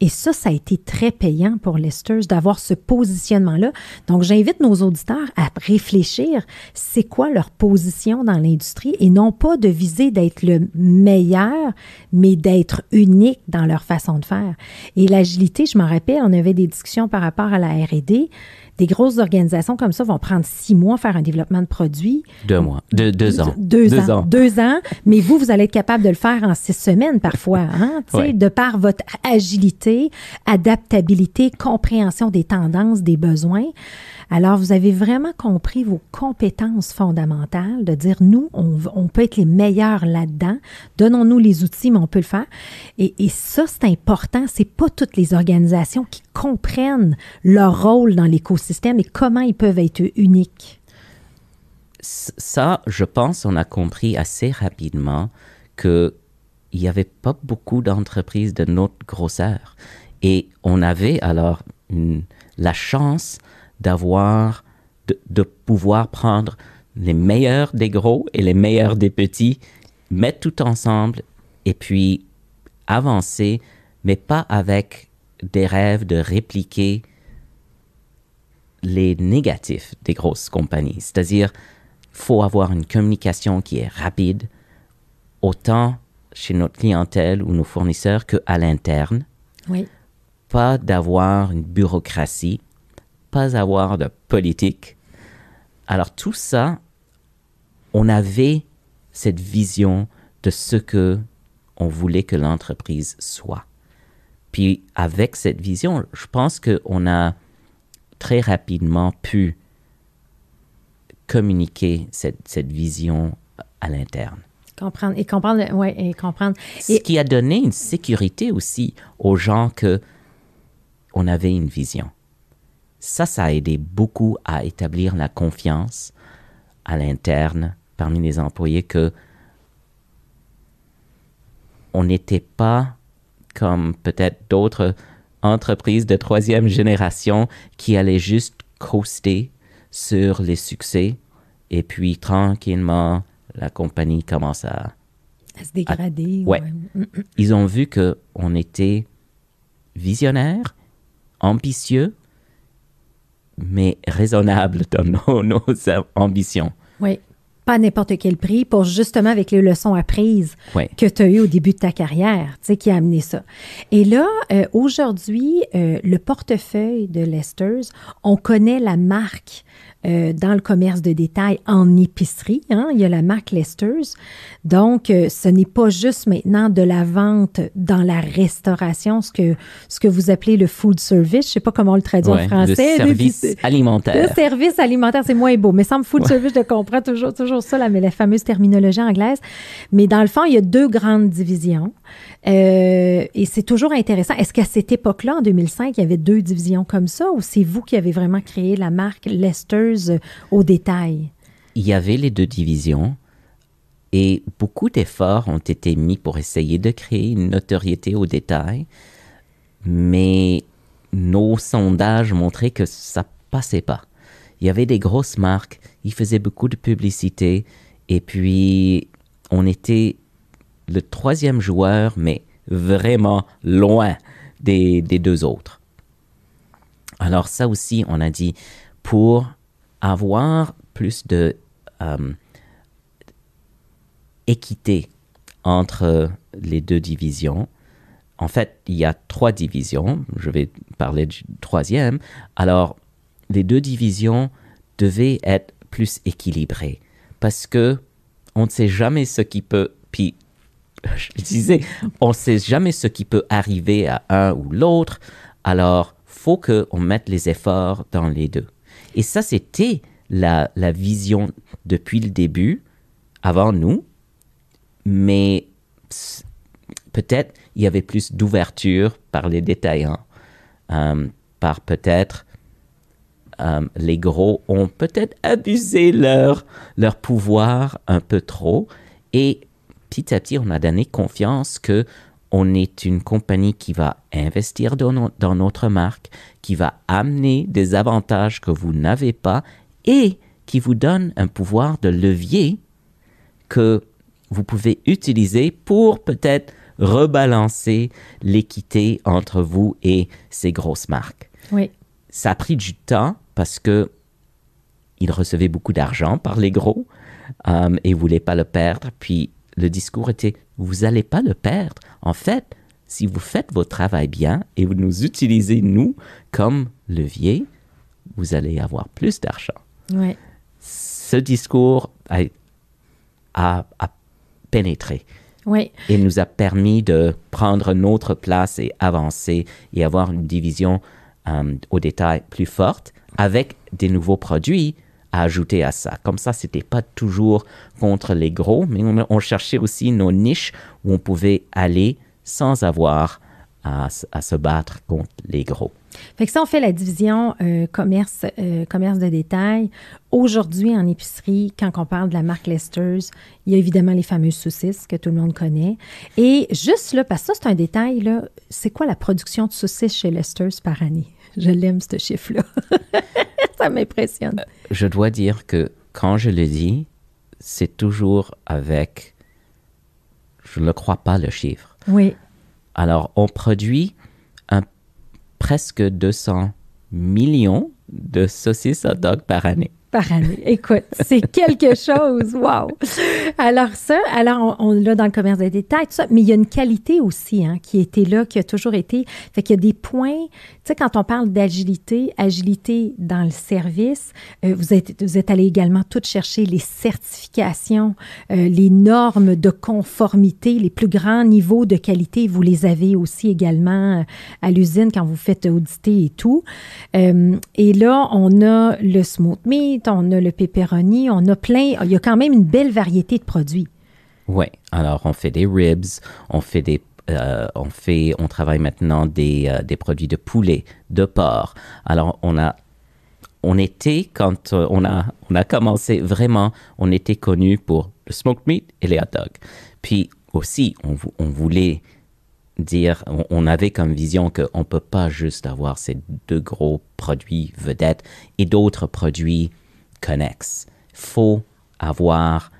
Et ça a été très payant pour Listers d'avoir ce positionnement-là. Donc, j'invite nos auditeurs à réfléchir, c'est quoi leur position dans l'industrie et non pas de viser d'être le meilleur, mais d'être unique dans leur façon de faire. Et l'agilité, je m'en rappelle, on avait des discussions par rapport à la R&D. Des grosses organisations comme ça vont prendre 6 mois à faire un développement de produit. 2 mois. 2 ans. 2 ans. 2 ans. Mais vous allez être capable de le faire en 6 semaines parfois, hein? Oui. De par votre agilité, adaptabilité, compréhension des tendances, des besoins. Alors, vous avez vraiment compris vos compétences fondamentales de dire, nous, on peut être les meilleurs là-dedans. Donnons-nous les outils, mais on peut le faire. Et ça, c'est important. C'est pas toutes les organisations qui comprennent leur rôle dans l'écosystème et comment ils peuvent être uniques. Ça, je pense, on a compris assez rapidement qu'il n'y avait pas beaucoup d'entreprises de notre grosseur. Et on avait alors la chance de pouvoir prendre les meilleurs des gros et les meilleurs des petits, mettre tout ensemble et puis avancer, mais pas avec des rêves de répliquer les négatifs des grosses compagnies. C'est-à-dire, il faut avoir une communication qui est rapide, autant chez notre clientèle ou nos fournisseurs qu'à l'interne. Oui. Pas d'avoir une bureaucratie, pas avoir de politique. Alors tout ça, on avait cette vision de ce que on voulait que l'entreprise soit. Puis avec cette vision, je pense qu'on a très rapidement pu communiquer cette vision à l'interne. Comprendre. Et comprendre, ouais, et comprendre. Ce qui a donné une sécurité aussi aux gens que on avait une vision. Ça a aidé beaucoup à établir la confiance à l'interne parmi les employés que on n'était pas comme peut-être d'autres entreprises de troisième génération qui allaient juste coaster sur les succès et puis tranquillement, la compagnie commence à se dégrader. Ouais. Ils ont vu qu'on était visionnaire, ambitieux, mais raisonnable dans nos ambitions. Oui. Pas à n'importe quel prix, pour justement avec les leçons apprises Ouais. que tu as eues au début de ta carrière, tu sais, qui a amené ça. Et là, aujourd'hui, le portefeuille de Lesters, on connaît la marque dans le commerce de détail en épicerie. Hein? Il y a la marque Lesters. Donc, ce n'est pas juste maintenant de la vente dans la restauration, ce que vous appelez le food service. Je ne sais pas comment on le traduit en français. Le service alimentaire. Le service alimentaire, c'est moins beau. Mais semble food service, je comprends toujours ça, mais la fameuse terminologie anglaise. Mais dans le fond, il y a deux grandes divisions. Et c'est toujours intéressant. Est-ce qu'à cette époque-là, en 2005, il y avait deux divisions comme ça ou c'est vous qui avez vraiment créé la marque Lesters au détail? Il y avait les deux divisions et beaucoup d'efforts ont été mis pour essayer de créer une notoriété au détail, mais nos sondages montraient que ça passait pas. Il y avait des grosses marques, ils faisaient beaucoup de publicité et puis on était le troisième joueur, mais vraiment loin des deux autres. Alors ça aussi, on a dit, pour avoir plus de équité entre les deux divisions, en fait, il y a trois divisions, je vais parler du troisième, alors les deux divisions devaient être plus équilibrées parce que on ne sait jamais ce qui peut, puis je disais, on ne sait jamais ce qui peut arriver à un ou l'autre, alors faut qu'on mette les efforts dans les deux. Et ça, c'était la vision depuis le début, avant nous, mais peut-être il y avait plus d'ouverture par les détaillants, par peut-être les gros ont peut-être abusé leur pouvoir un peu trop et petit à petit, on a donné confiance qu'on est une compagnie qui va investir dans notre marque, qui va amener des avantages que vous n'avez pas et qui vous donne un pouvoir de levier que vous pouvez utiliser pour peut-être rebalancer l'équité entre vous et ces grosses marques. Oui. Ça a pris du temps parce que ils recevaient beaucoup d'argent par les gros et ne voulaient pas le perdre. Puis le discours était, vous n'allez pas le perdre. En fait, si vous faites votre travail bien et vous nous utilisez, nous, comme levier, vous allez avoir plus d'argent. Oui. Ce discours a pénétré. Oui. Et nous a permis de prendre notre place et avancer et avoir une division au détail plus forte avec des nouveaux produits à ajouter à ça. Comme ça, c'était pas toujours contre les gros, mais on cherchait aussi nos niches où on pouvait aller sans avoir à se battre contre les gros. Fait que si on fait la division commerce de détail, aujourd'hui en épicerie, quand on parle de la marque Lesters, il y a évidemment les fameuses saucisses que tout le monde connaît. Et juste là, parce que ça c'est un détail, là, c'est quoi la production de saucisses chez Lesters par année? Je l'aime ce chiffre-là. Ça m'impressionne. Je dois dire que quand je le dis, c'est toujours avec, je ne crois pas le chiffre. Oui. Alors, on produit presque 200 millions de saucisses hot dog par année. par année. Écoute, c'est quelque chose. Wow! Alors on l'a dans le commerce de détail, tout ça, mais il y a une qualité aussi qui était là, qui a toujours été. Fait qu'il y a des points, tu sais, quand on parle d'agilité, agilité dans le service, vous êtes allé également toutes chercher les certifications, les normes de conformité, les plus grands niveaux de qualité, vous les avez aussi également à l'usine quand vous faites auditer et tout. Et là, on a le smoked meat, on a le pepperoni, on a plein, il y a quand même une belle variété de produits. Oui, alors on fait des ribs, on travaille maintenant des produits de poulet, de porc. Alors on était, quand on a commencé vraiment, on était connu pour le smoked meat et les hot dogs. Puis aussi, on voulait dire, on avait comme vision qu'on ne peut pas juste avoir ces deux gros produits vedettes et d'autres produits connexes. Il faut avoir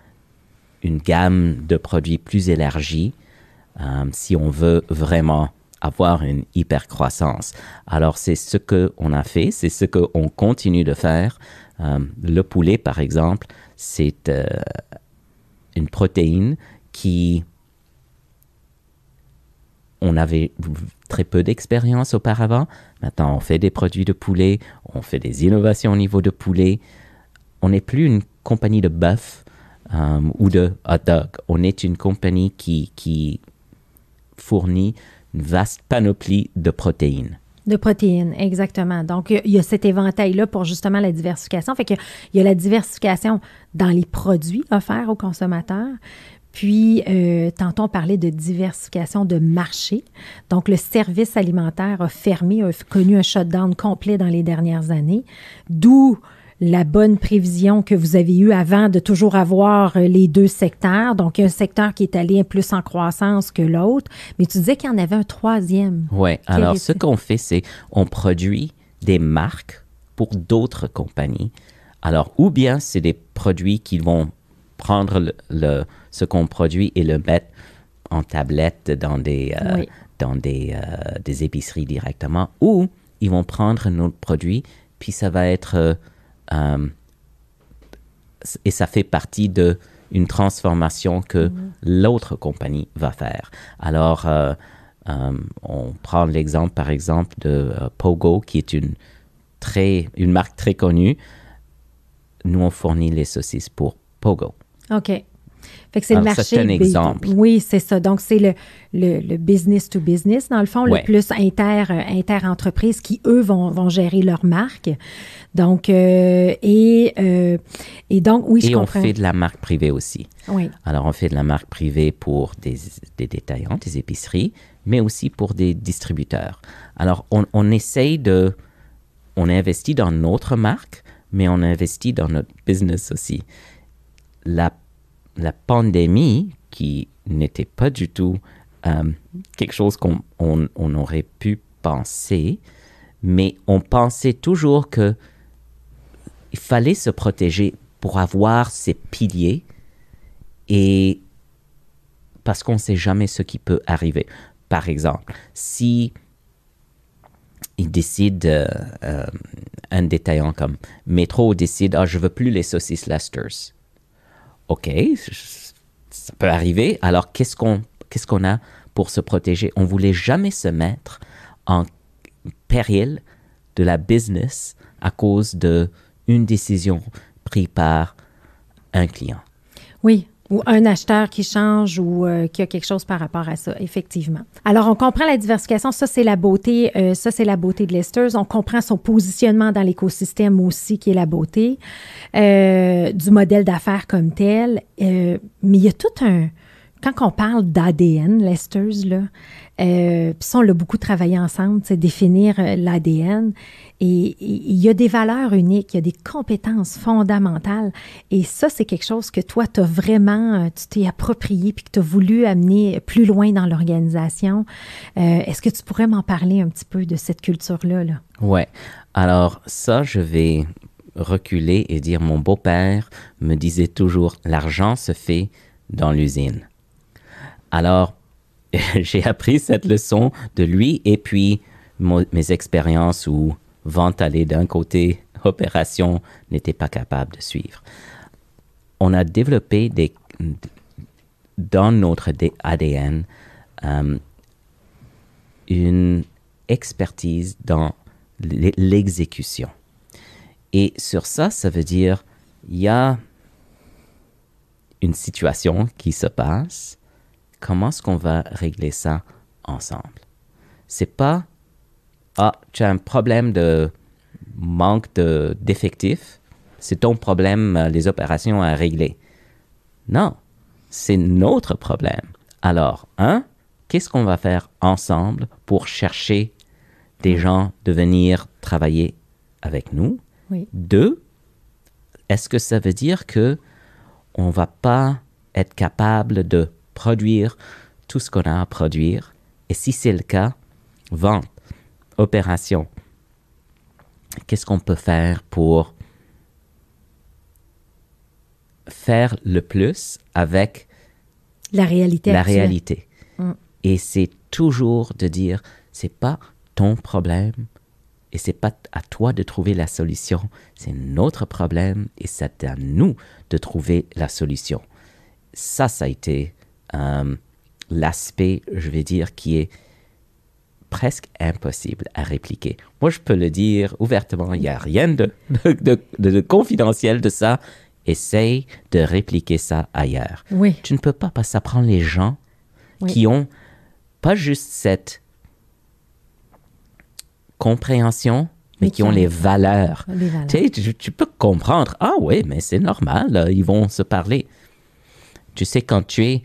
une gamme de produits plus élargie si on veut vraiment avoir une hyper croissance. Alors, c'est ce qu'on a fait, c'est ce qu'on continue de faire. Le poulet, par exemple, c'est une protéine qui... On avait très peu d'expérience auparavant. Maintenant, on fait des produits de poulet, on fait des innovations au niveau de poulet. On n'est plus une compagnie de bœuf ou de hot dog. On est une compagnie qui fournit une vaste panoplie de protéines. De protéines, exactement. Donc, il y a cet éventail-là pour justement la diversification. Fait qu'il y a la diversification dans les produits offerts aux consommateurs. Puis, tantôt, on parlait de diversification de marché. Donc, le service alimentaire a fermé, a connu un shutdown complet dans les dernières années, d'où la bonne prévision que vous avez eue avant de toujours avoir les deux secteurs. Donc, un secteur qui est allé plus en croissance que l'autre. Mais tu disais qu'il y en avait un troisième. Oui. Alors, ce qu'on fait, c'est on produit des marques pour d'autres compagnies. Alors, ou bien c'est des produits qui vont prendre ce qu'on produit et le mettre en tablette dans des épiceries directement, ou ils vont prendre notre produit, puis ça va être... et ça fait partie d'une transformation que l'autre compagnie va faire. Alors, on prend l'exemple, par exemple, de Pogo, qui est une marque très connue. Nous, on fournit les saucisses pour Pogo. OK. Fait que c'est le marché. C'est un exemple. Oui, c'est ça. Donc, c'est le business to business, dans le fond, le plus inter-entreprise qui, eux, vont gérer leur marque. Donc, et donc, oui, je comprends. Et on fait de la marque privée aussi. Oui. Alors, on fait de la marque privée pour des détaillants, des épiceries, mais aussi pour des distributeurs. Alors, on essaye on investit dans notre marque, mais on investit dans notre business aussi. La pandémie, qui n'était pas du tout quelque chose qu'on aurait pu penser, mais on pensait toujours qu'il fallait se protéger pour avoir ces piliers, et parce qu'on ne sait jamais ce qui peut arriver. Par exemple, si il décide, un détaillant comme Métro décide « je ne veux plus les saucisses Lester's ». OK, ça peut arriver. Alors, qu'est-ce qu'on a pour se protéger? On ne voulait jamais se mettre en péril de la business à cause d'une décision prise par un client. Oui, ou un acheteur qui change ou qui a quelque chose par rapport à ça, effectivement. Alors, on comprend la diversification. Ça, c'est la beauté. De Lester's. On comprend son positionnement dans l'écosystème aussi, qui est la beauté du modèle d'affaires comme tel. Mais il y a tout un... Quand on parle d'ADN, Lester's, là, puis ça, on l'a beaucoup travaillé ensemble, c'est définir l'ADN. Et il y a des valeurs uniques, il y a des compétences fondamentales. Et ça, c'est quelque chose que toi, tu t'es approprié puis que tu as voulu amener plus loin dans l'organisation. Est-ce que tu pourrais m'en parler un petit peu de cette culture-là? Là? Ouais. Alors, ça, je vais reculer et dire, mon beau-père me disait toujours, l'argent se fait dans l'usine. Alors, j'ai appris cette leçon de lui, et puis mes expériences où vente allait d'un côté, opération n'était pas capable de suivre. On a développé dans notre ADN une expertise dans l'exécution. Et sur ça, ça veut dire, il y a une situation qui se passe, comment est-ce qu'on va régler ça ensemble? C'est pas, tu as un problème de manque d'effectifs, c'est ton problème, les opérations à régler. Non, c'est notre problème. Alors, qu'est-ce qu'on va faire ensemble pour chercher des gens de venir travailler avec nous? Oui. 2, est-ce que ça veut dire que on ne va pas être capable de produire tout ce qu'on a à produire? Et si c'est le cas, vente, opération, qu'est-ce qu'on peut faire pour faire le plus avec la réalité la actuelle. réalité? Et c'est toujours de dire, c'est pas ton problème et c'est pas à toi de trouver la solution, c'est notre problème et c'est à nous de trouver la solution. Ça a été l'aspect, je vais dire, qui est presque impossible à répliquer. Moi, je peux le dire ouvertement, il n'y a rien de confidentiel de ça. Essaye de répliquer ça ailleurs. Oui. Tu ne peux pas, parce que ça prend les gens qui ont pas juste cette compréhension, mais qui ont les valeurs. Tu peux comprendre, oui, mais c'est normal, ils vont se parler. Tu sais, quand tu es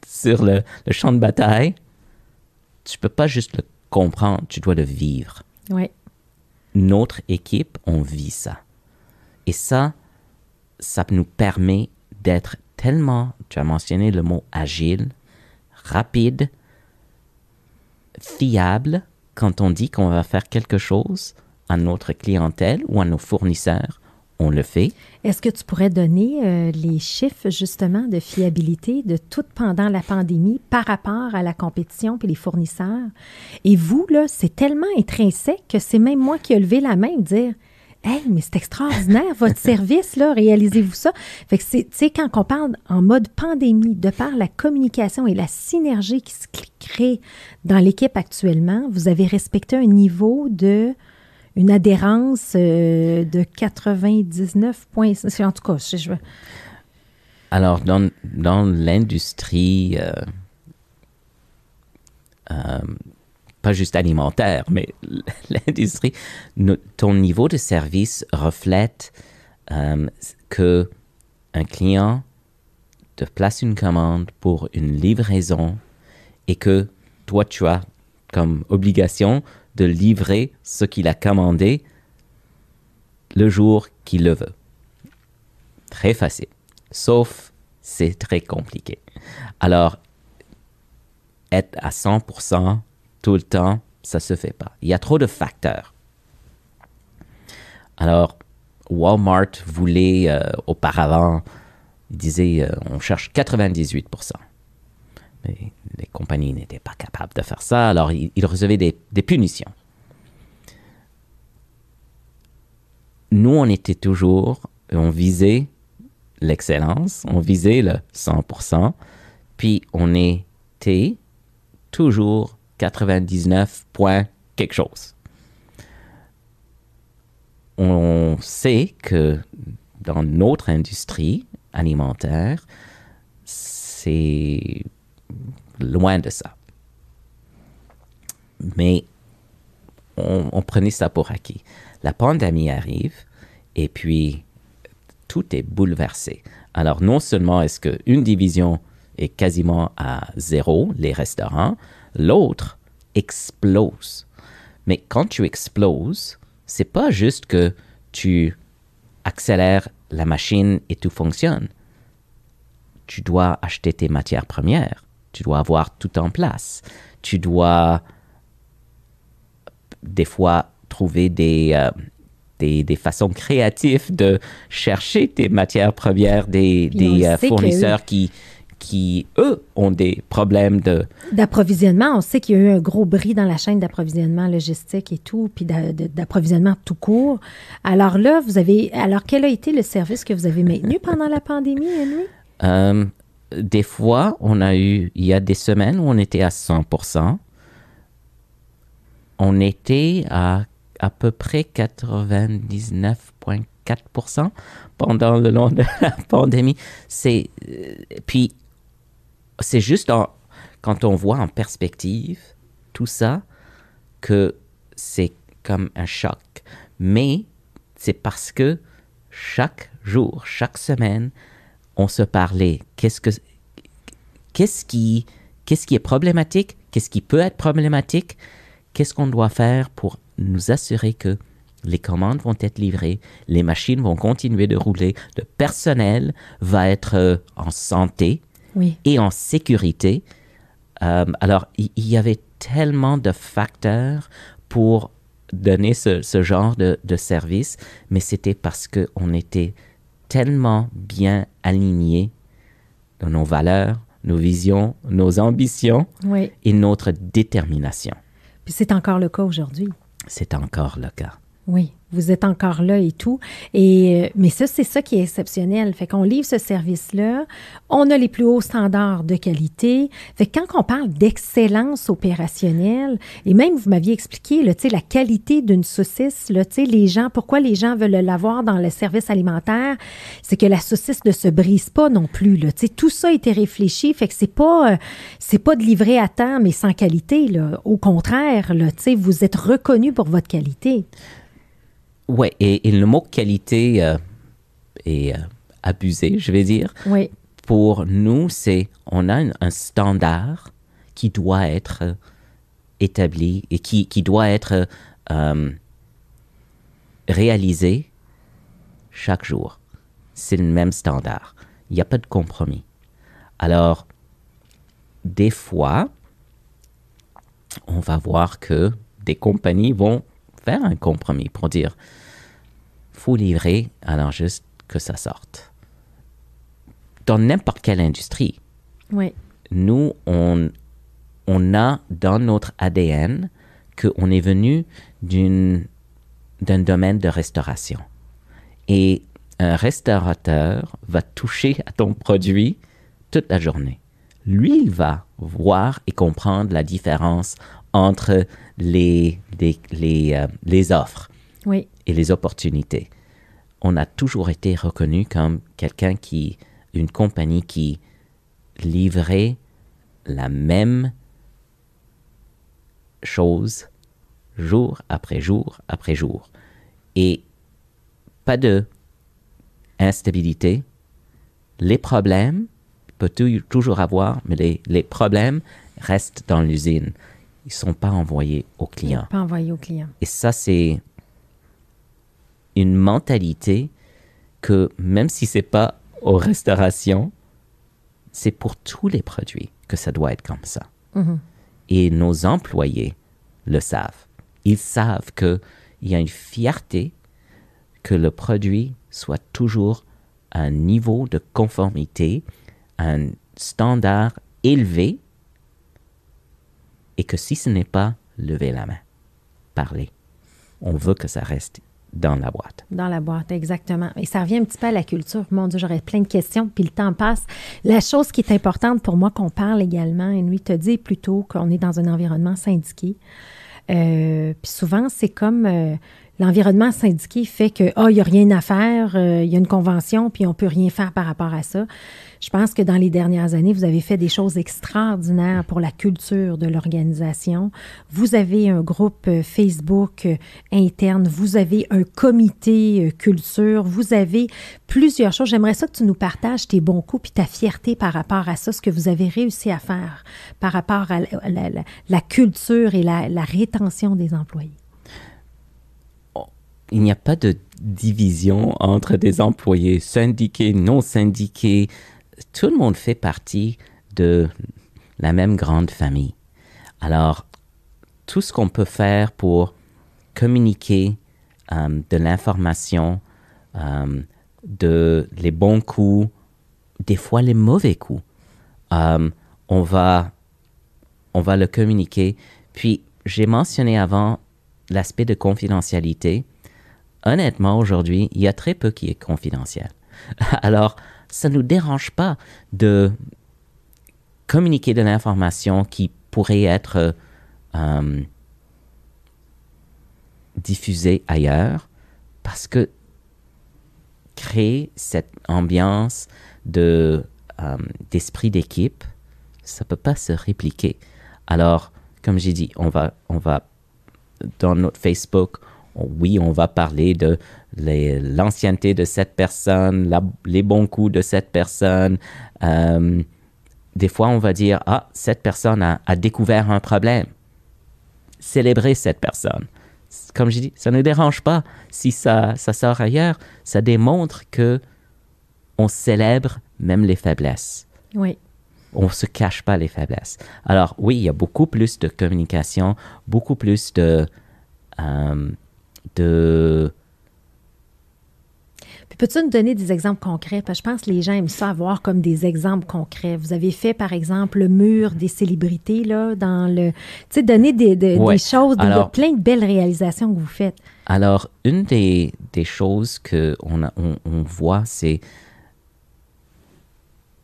sur le champ de bataille, tu peux pas juste le comprendre, tu dois le vivre. Oui. Notre équipe, on vit ça. Et ça nous permet d'être tellement, tu as mentionné le mot agile, rapide, fiable. Quand on dit qu'on va faire quelque chose à notre clientèle ou à nos fournisseurs, on le fait. Est-ce que tu pourrais donner les chiffres, justement, de fiabilité de tout pendant la pandémie par rapport à la compétition et les fournisseurs? Et vous, là, c'est tellement intrinsèque que c'est même moi qui ai levé la main de dire « Hey, mais c'est extraordinaire, votre service, là, réalisez-vous ça? » Fait que c'est, tu sais, quand on parle en mode pandémie, de par la communication et la synergie qui se crée dans l'équipe actuellement, vous avez respecté un niveau une adhérence de 99 points. En tout cas, je veux. Alors, dans l'industrie, pas juste alimentaire, mais l'industrie, ton niveau de service reflète que un client te place une commande pour une livraison et que toi, tu as comme obligation de livrer ce qu'il a commandé le jour qu'il le veut. Très facile. Sauf, c'est très compliqué. Alors, être à 100% tout le temps, ça se fait pas. Il y a trop de facteurs. Alors, Walmart voulait auparavant, il disait, on cherche 98%. Mais les compagnies n'étaient pas capables de faire ça, alors ils recevaient des punitions. Nous, on était toujours, on visait l'excellence, on visait le 100%, puis on était toujours 99 points quelque chose. On sait que dans notre industrie alimentaire, c'est loin de ça. Mais on prenait ça pour acquis. La pandémie arrive et puis tout est bouleversé. Alors non seulement est-ce qu'une division est quasiment à zéro, les restaurants, l'autre explose. Mais quand tu exploses, c'est pas juste que tu accélères la machine et tout fonctionne. Tu dois acheter tes matières premières. Tu dois avoir tout en place. Tu dois des fois trouver des façons créatives de chercher tes matières premières, des fournisseurs qui eux, ont des problèmes d'approvisionnement. On sait qu'il y a eu un gros bris dans la chaîne d'approvisionnement logistique et tout, puis d'approvisionnement tout court. Alors là, quel a été le service que vous avez maintenu pendant la pandémie, Henry? Des fois, il y a des semaines où on était à 100%. On était à peu près 99,4% pendant le long de la pandémie. Puis, c'est juste quand on voit en perspective tout ça que c'est comme un choc. Mais c'est parce que chaque jour, chaque semaine, on se parlait. Qu'est-ce qui est problématique? Qu'est-ce qui peut être problématique? Qu'est-ce qu'on doit faire pour nous assurer que les commandes vont être livrées, les machines vont continuer de rouler, le personnel va être en santé et en sécurité. Alors, il y avait tellement de facteurs pour donner ce genre de service, mais c'était parce qu'on était tellement bien alignés dans nos valeurs, nos visions, nos ambitions et notre détermination. Puis c'est encore le cas aujourd'hui. C'est encore le cas. Oui, vous êtes encore là et tout. Mais ça, c'est ça qui est exceptionnel. Fait qu'on livre ce service-là, on a les plus hauts standards de qualité. Fait que quand on parle d'excellence opérationnelle, et même vous m'aviez expliqué là, la qualité d'une saucisse, là, pourquoi les gens veulent l'avoir dans le service alimentaire, c'est que la saucisse ne se brise pas non plus. Là, tout ça a été réfléchi, fait que c'est pas de livrer à temps, mais sans qualité. Là. Au contraire, là, vous êtes reconnu pour votre qualité. Oui, et le mot qualité est abusé, je vais dire. Oui. Pour nous, on a un standard qui doit être établi et qui doit être réalisé chaque jour. C'est le même standard. Il n'y a pas de compromis. Alors, des fois, on va voir que des compagnies vont faire un compromis pour dire faut livrer, alors juste que ça sorte. Dans n'importe quelle industrie, nous, on a dans notre ADN qu'on est venu d'un domaine de restauration. Et un restaurateur va toucher à ton produit toute la journée. Lui, il va voir et comprendre la différence entre les offres et les opportunités. On a toujours été reconnu comme une compagnie qui livrait la même chose jour après jour après jour. Et pas de instabilité. Les problèmes, peut toujours avoir, mais les problèmes restent dans l'usine. Ils ne sont pas envoyés aux clients. Pas envoyés aux clients. Et ça, c'est une mentalité que même si ce n'est pas aux restaurations, c'est pour tous les produits que ça doit être comme ça. Mm-hmm. Et nos employés le savent. Ils savent qu'il y a une fierté que le produit soit toujours à un niveau de conformité, un standard élevé, et que si ce n'est pas, levez la main, parlez. On veut que ça reste dans la boîte. Dans la boîte, exactement. Et ça revient un petit peu à la culture. Mon Dieu, j'aurais plein de questions, puis le temps passe. La chose qui est importante pour moi qu'on parle également, et lui te dit plutôt qu'on est dans un environnement syndiqué. Puis souvent, c'est comme l'environnement syndiqué fait que il n'y a rien à faire, il y a une convention, puis on ne peut rien faire par rapport à ça. Je pense que dans les dernières années, vous avez fait des choses extraordinaires pour la culture de l'organisation. Vous avez un groupe Facebook interne, vous avez un comité culture, vous avez plusieurs choses. J'aimerais ça que tu nous partages tes bons coups puis ta fierté par rapport à ça, ce que vous avez réussi à faire par rapport à la culture et la rétention des employés. Il n'y a pas de division entre des employés syndiqués, non syndiqués. Tout le monde fait partie de la même grande famille. Alors, tout ce qu'on peut faire pour communiquer de l'information, de les bons coups, des fois les mauvais coups, on va le communiquer. Puis, j'ai mentionné avant l'aspect de confidentialité. Honnêtement, aujourd'hui, il y a très peu qui est confidentiel. Alors, ça ne nous dérange pas de communiquer de l'information qui pourrait être diffusée ailleurs, parce que créer cette ambiance d'esprit d'équipe, ça ne peut pas se répliquer. Alors, comme j'ai dit, on va dans notre Facebook, oui, on va parler de l'ancienneté de cette personne, les bons coups de cette personne. Des fois, on va dire, cette personne a découvert un problème. Célébrer cette personne. Comme j'ai dit, ça ne dérange pas si ça sort ailleurs. Ça démontre que on célèbre même les faiblesses. Oui. On ne se cache pas les faiblesses. Alors, oui, il y a beaucoup plus de communication, beaucoup plus de Puis peux-tu nous donner des exemples concrets? Parce que je pense que les gens aiment ça avoir comme des exemples concrets. Vous avez fait, par exemple, le mur des célébrités, là, dans le... Tu sais, donner des choses, plein de belles réalisations que vous faites. Alors, une des choses qu'on voit, c'est...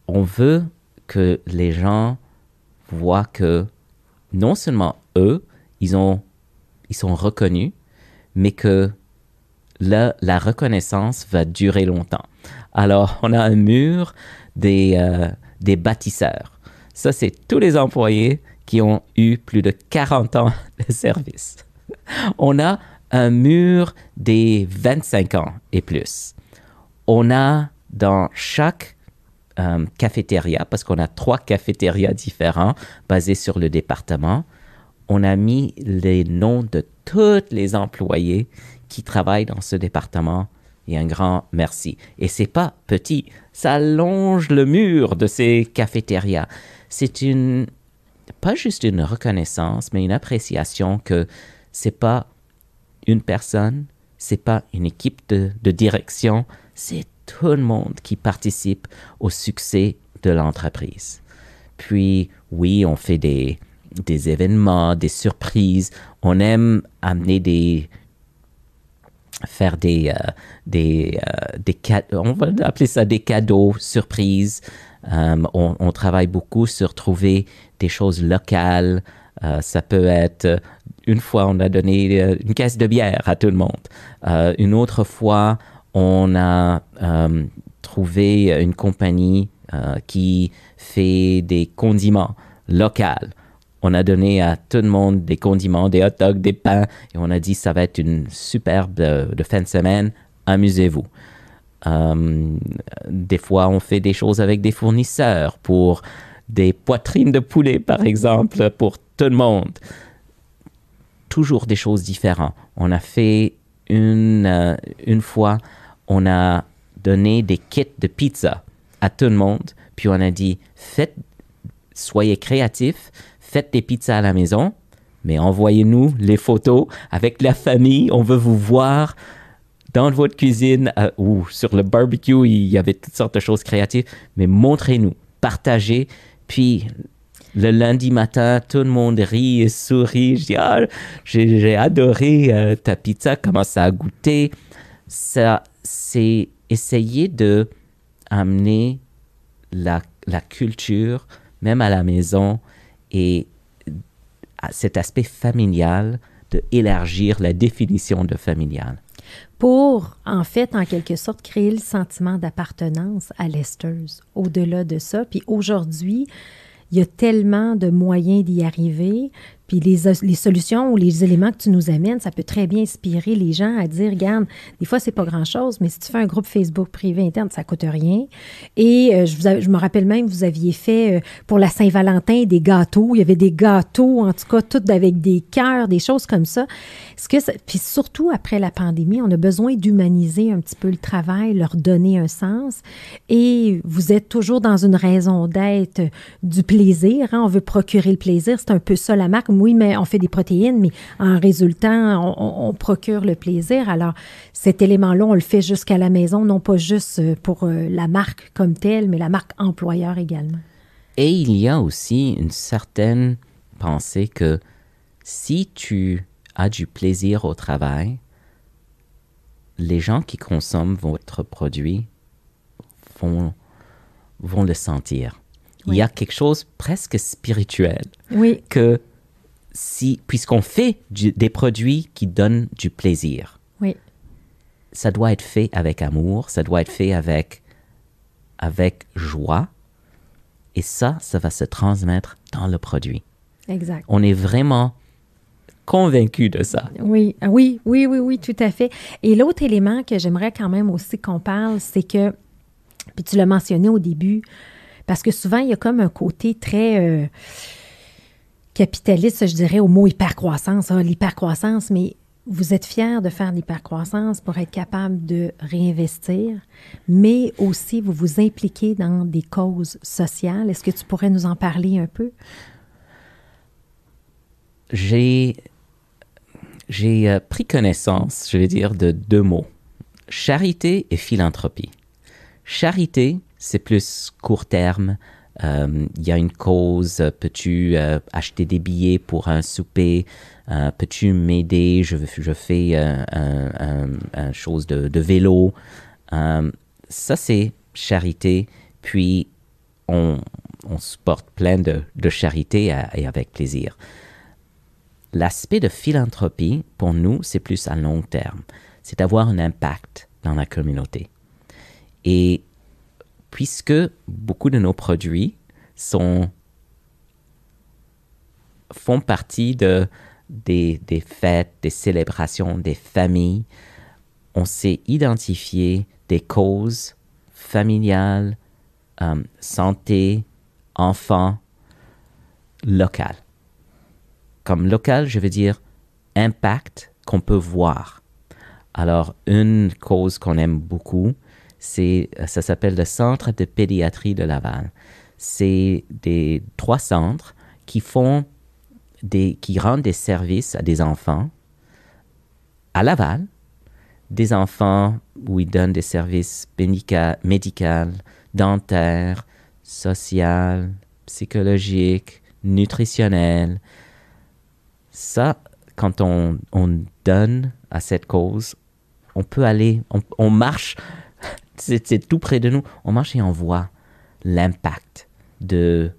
On veut que les gens voient que non seulement eux, ils sont reconnus, mais que la reconnaissance va durer longtemps. Alors, on a un mur des bâtisseurs. Ça, c'est tous les employés qui ont eu plus de 40 ans de service. On a un mur des 25 ans et plus. On a dans chaque cafétéria, parce qu'on a 3 cafétérias différents basés sur le département, on a mis les noms de tous les employés qui travaillent dans ce département et un grand merci. Et c'est pas petit, ça longe le mur de ces cafétérias. C'est pas juste une reconnaissance, mais une appréciation que c'est pas une personne, c'est pas une équipe de direction, c'est tout le monde qui participe au succès de l'entreprise. Puis, oui, on fait des événements, des surprises. On aime amener faire on va appeler ça des cadeaux surprises. On travaille beaucoup sur trouver des choses locales. Ça peut être, une fois, on a donné une caisse de bière à tout le monde. Une autre fois, on a trouvé une compagnie qui fait des condiments locaux. On a donné à tout le monde des condiments, des hot dogs, des pains, et on a dit ça va être une superbe de fin de semaine, amusez-vous. Des fois, on fait des choses avec des fournisseurs pour des poitrines de poulet, par exemple, pour tout le monde. Toujours des choses différentes. On a fait une fois, on a donné des kits de pizza à tout le monde, puis on a dit, soyez créatifs, faites des pizzas à la maison, mais envoyez-nous les photos avec la famille. On veut vous voir dans votre cuisine ou sur le barbecue. Il y avait toutes sortes de choses créatives, mais montrez-nous, partagez. Puis le lundi matin, tout le monde rit et sourit. Je dis, j'ai adoré ta pizza, comment ça a goûté. Ça, c'est essayer de amener la culture, même à la maison, et cet aspect familial, de élargir la définition de familial. Pour, en fait, en quelque sorte, créer le sentiment d'appartenance à Lesters. Au-delà de ça, puis aujourd'hui, il y a tellement de moyens d'y arriver, puis les solutions ou les éléments que tu nous amènes, ça peut très bien inspirer les gens à dire, regarde, des fois, c'est pas grand-chose, mais si tu fais un groupe Facebook privé interne, ça coûte rien. Et je me rappelle même, vous aviez fait pour la Saint-Valentin des gâteaux. Il y avait des gâteaux, en tout cas, tout avec des cœurs, des choses comme ça. Puis surtout, après la pandémie, on a besoin d'humaniser un petit peu le travail, leur donner un sens. Et vous êtes toujours dans une raison d'être du plaisir. Hein? On veut procurer le plaisir. C'est un peu ça la marque. Oui, mais on fait des protéines, mais en résultant, on procure le plaisir. Alors, cet élément-là, on le fait jusqu'à la maison, non pas juste pour la marque comme telle, mais la marque employeur également. Et il y a aussi une certaine pensée que si tu as du plaisir au travail, les gens qui consomment votre produit vont le sentir. Oui. Il y a quelque chose presque spirituel Oui. que puisqu'on fait des produits qui donnent du plaisir, Oui. ça doit être fait avec amour, ça doit être fait avec joie, et ça va se transmettre dans le produit. Exact. On est vraiment convaincu de ça. Oui, oui, oui, oui, oui, tout à fait. Et l'autre élément que j'aimerais quand même aussi qu'on parle, c'est que, puis tu l'as mentionné au début, parce que souvent, il y a comme un côté très capitaliste, je dirais, au mot hypercroissance, l'hypercroissance, mais vous êtes fiers de faire de l'hypercroissance pour être capable de réinvestir, mais aussi vous vous impliquez dans des causes sociales. Est-ce que tu pourrais nous en parler un peu? J'ai pris connaissance, je vais dire, de deux mots. Charité et philanthropie. Charité, c'est plus court terme. Il y a une cause. Peux-tu acheter des billets pour un souper? Peux-tu m'aider? Je fais un chose de vélo. Ça, c'est charité. Puis, on supporte plein de charité et avec plaisir. L'aspect de philanthropie, pour nous, c'est plus à long terme. C'est d'avoir un impact dans la communauté. Et puisque beaucoup de nos produits font partie des fêtes, des célébrations, des familles, on s'est identifié des causes familiales, santé, enfants, locales. Comme local, je veux dire impact qu'on peut voir. Alors, une cause qu'on aime beaucoup, ça s'appelle le Centre de pédiatrie de Laval. C'est 3 centres qui rendent des services à des enfants à Laval, des enfants où ils donnent des services médicaux, dentaires, sociaux, psychologiques, nutritionnels. Ça, quand on donne à cette cause, on peut aller, on marche, c'est tout près de nous, on marche et on voit l'impact de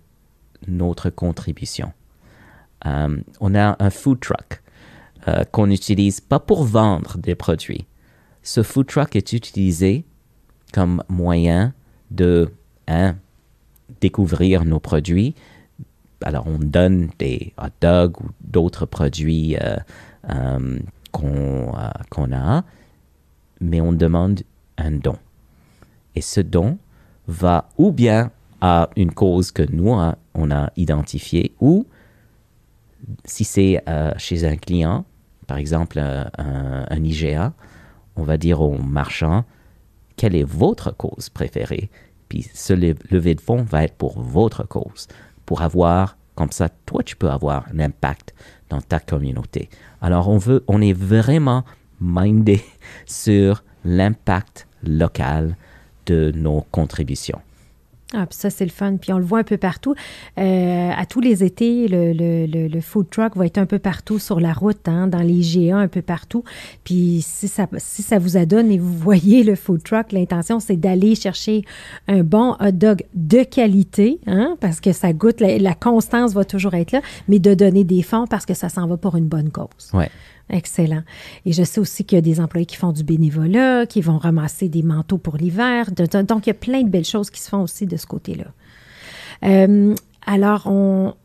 notre contribution. On a un food truck qu'on n'utilise pas pour vendre des produits. Ce food truck est utilisé comme moyen de découvrir nos produits. Alors, on donne des hot dogs ou d'autres produits qu'on a, mais on demande un don. Et ce don va ou bien à une cause que nous, on a identifiée, ou si c'est chez un client, par exemple un IGA, on va dire au marchand, quelle est votre cause préférée? Puis ce lever de fonds va être pour votre cause, pour avoir, comme ça, toi, tu peux avoir un impact dans ta communauté. Alors, on est vraiment mindé sur l'impact local de nos contributions. Ah, puis ça, c'est le fun. Puis on le voit un peu partout. À tous les étés, le food truck va être un peu partout sur la route, dans les GA, un peu partout. Puis si ça vous adonne et vous voyez le food truck, l'intention, c'est d'aller chercher un bon hot dog de qualité, parce que ça goûte, la constance va toujours être là, mais de donner des fonds parce que ça s'en va pour une bonne cause. Ouais. Excellent. Et je sais aussi qu'il y a des employés qui font du bénévolat, qui vont ramasser des manteaux pour l'hiver. Donc, il y a plein de belles choses qui se font aussi de ce côté-là. Alors,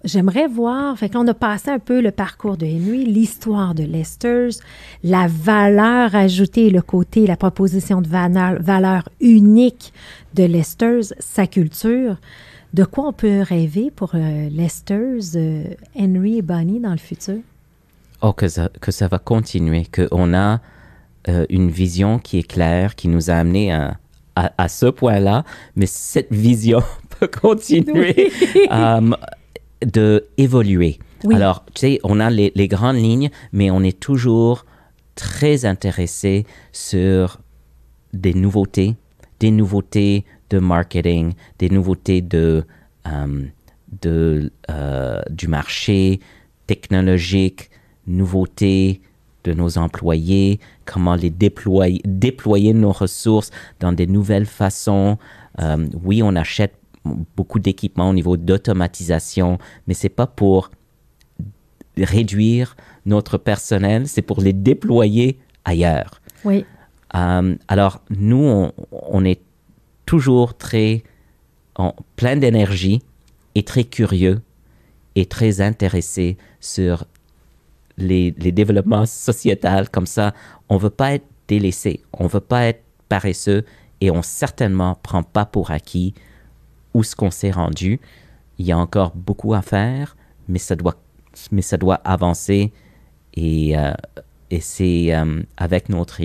j'aimerais voir, fait que là, on a passé un peu le parcours de Henry, l'histoire de Lesters, la valeur ajoutée, le côté, la proposition de valeur unique de Lesters, sa culture. De quoi on peut rêver pour Lesters, Henry et Bonnie dans le futur? Oh, que ça va continuer, qu'on a une vision qui est claire, qui nous a amenés à ce point-là, mais cette vision peut continuer d'évoluer. Oui. Alors, tu sais, on a les grandes lignes, mais on est toujours très intéressé sur des nouveautés de marketing, des nouveautés de du marché technologique, nouveautés de nos employés, comment les déployer nos ressources dans des nouvelles façons. Oui, on achète beaucoup d'équipements au niveau d'automatisation, mais c'est pas pour réduire notre personnel, c'est pour les déployer ailleurs. Oui. Alors, nous, on est toujours plein d'énergie et très curieux et très intéressés sur les développements sociétals. Comme ça, on ne veut pas être délaissé, on ne veut pas être paresseux et on certainement prend pas pour acquis où ce qu'on s'est rendu. Il y a encore beaucoup à faire, mais ça doit avancer et c'est avec notre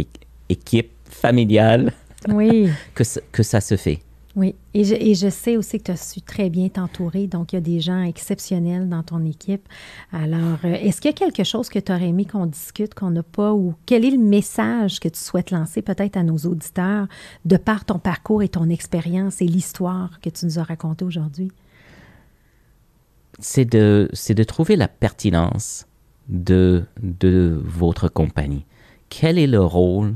équipe familiale oui. que ça se fait. Oui, et je sais aussi que tu as su très bien t'entourer, donc il y a des gens exceptionnels dans ton équipe. Alors, est-ce qu'il y a quelque chose que tu aurais aimé qu'on discute, qu'on n'a pas, ou quel est le message que tu souhaites lancer peut-être à nos auditeurs de par ton parcours et ton expérience et l'histoire que tu nous as racontée aujourd'hui? C'est de trouver la pertinence de votre compagnie. Quel est le rôle?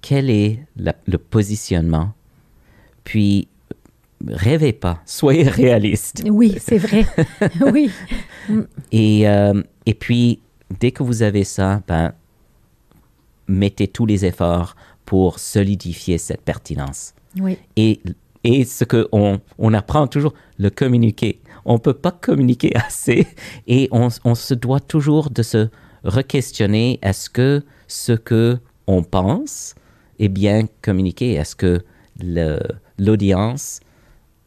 Quel est le positionnement? Puis, rêvez pas, soyez réaliste. Oui, c'est vrai. Oui. Et puis, dès que vous avez ça, mettez tous les efforts pour solidifier cette pertinence. Oui. Et ce qu'on apprend toujours, le communiquer. On ne peut pas communiquer assez et on se doit toujours de se re-questionner, est-ce que ce qu'on pense est bien communiqué? Est-ce que l'audience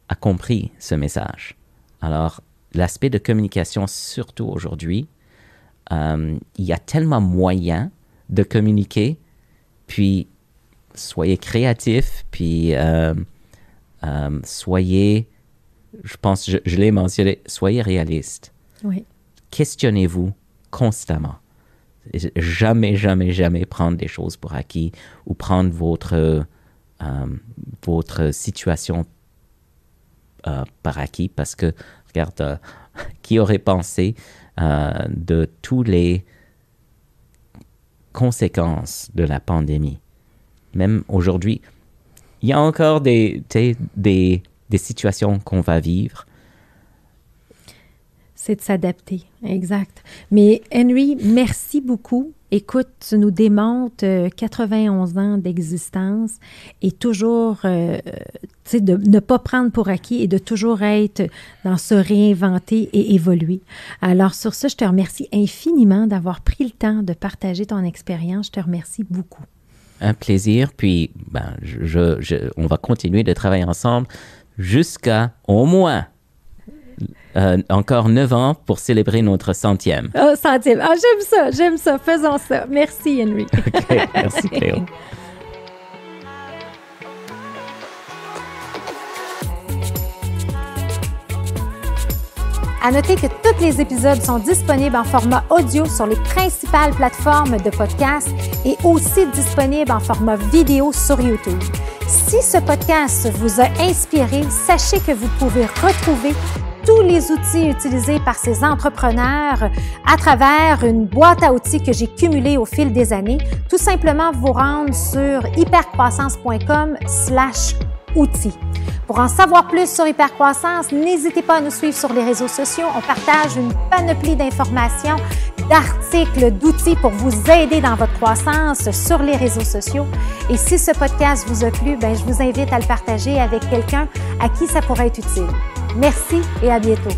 a compris ce message? Alors, l'aspect de communication, surtout aujourd'hui, il y a tellement moyen de communiquer, puis soyez créatifs, puis soyez, je pense, je l'ai mentionné, soyez réalistes. Oui. Questionnez-vous constamment. Jamais, jamais, jamais prendre des choses pour acquis ou prendre votre situation par acquis, parce que, regarde, qui aurait pensé de toutes les conséquences de la pandémie? Même aujourd'hui, il y a encore des situations qu'on va vivre. C'est de s'adapter, exact. Mais Henry, merci beaucoup. Écoute, tu nous démontres 91 ans d'existence et toujours, de ne pas prendre pour acquis et de toujours être dans se réinventer et évoluer. Alors sur ça, je te remercie infiniment d'avoir pris le temps de partager ton expérience. Je te remercie beaucoup. Un plaisir. Puis, on va continuer de travailler ensemble jusqu'à au moins encore 9 ans pour célébrer notre 100e. Oh, 100e. Ah, j'aime ça. Faisons ça. Merci, Henry. OK, merci, Cléo. À noter que tous les épisodes sont disponibles en format audio sur les principales plateformes de podcast et aussi disponibles en format vidéo sur YouTube. Si ce podcast vous a inspiré, sachez que vous pouvez retrouver tous les outils utilisés par ces entrepreneurs à travers une boîte à outils que j'ai cumulée au fil des années. Tout simplement vous rendre sur hypercroissance.com/outils. Pour en savoir plus sur Hypercroissance, n'hésitez pas à nous suivre sur les réseaux sociaux. On partage une panoplie d'informations, d'articles, d'outils pour vous aider dans votre croissance sur les réseaux sociaux. Et si ce podcast vous a plu, je vous invite à le partager avec quelqu'un à qui ça pourrait être utile. Merci et à bientôt.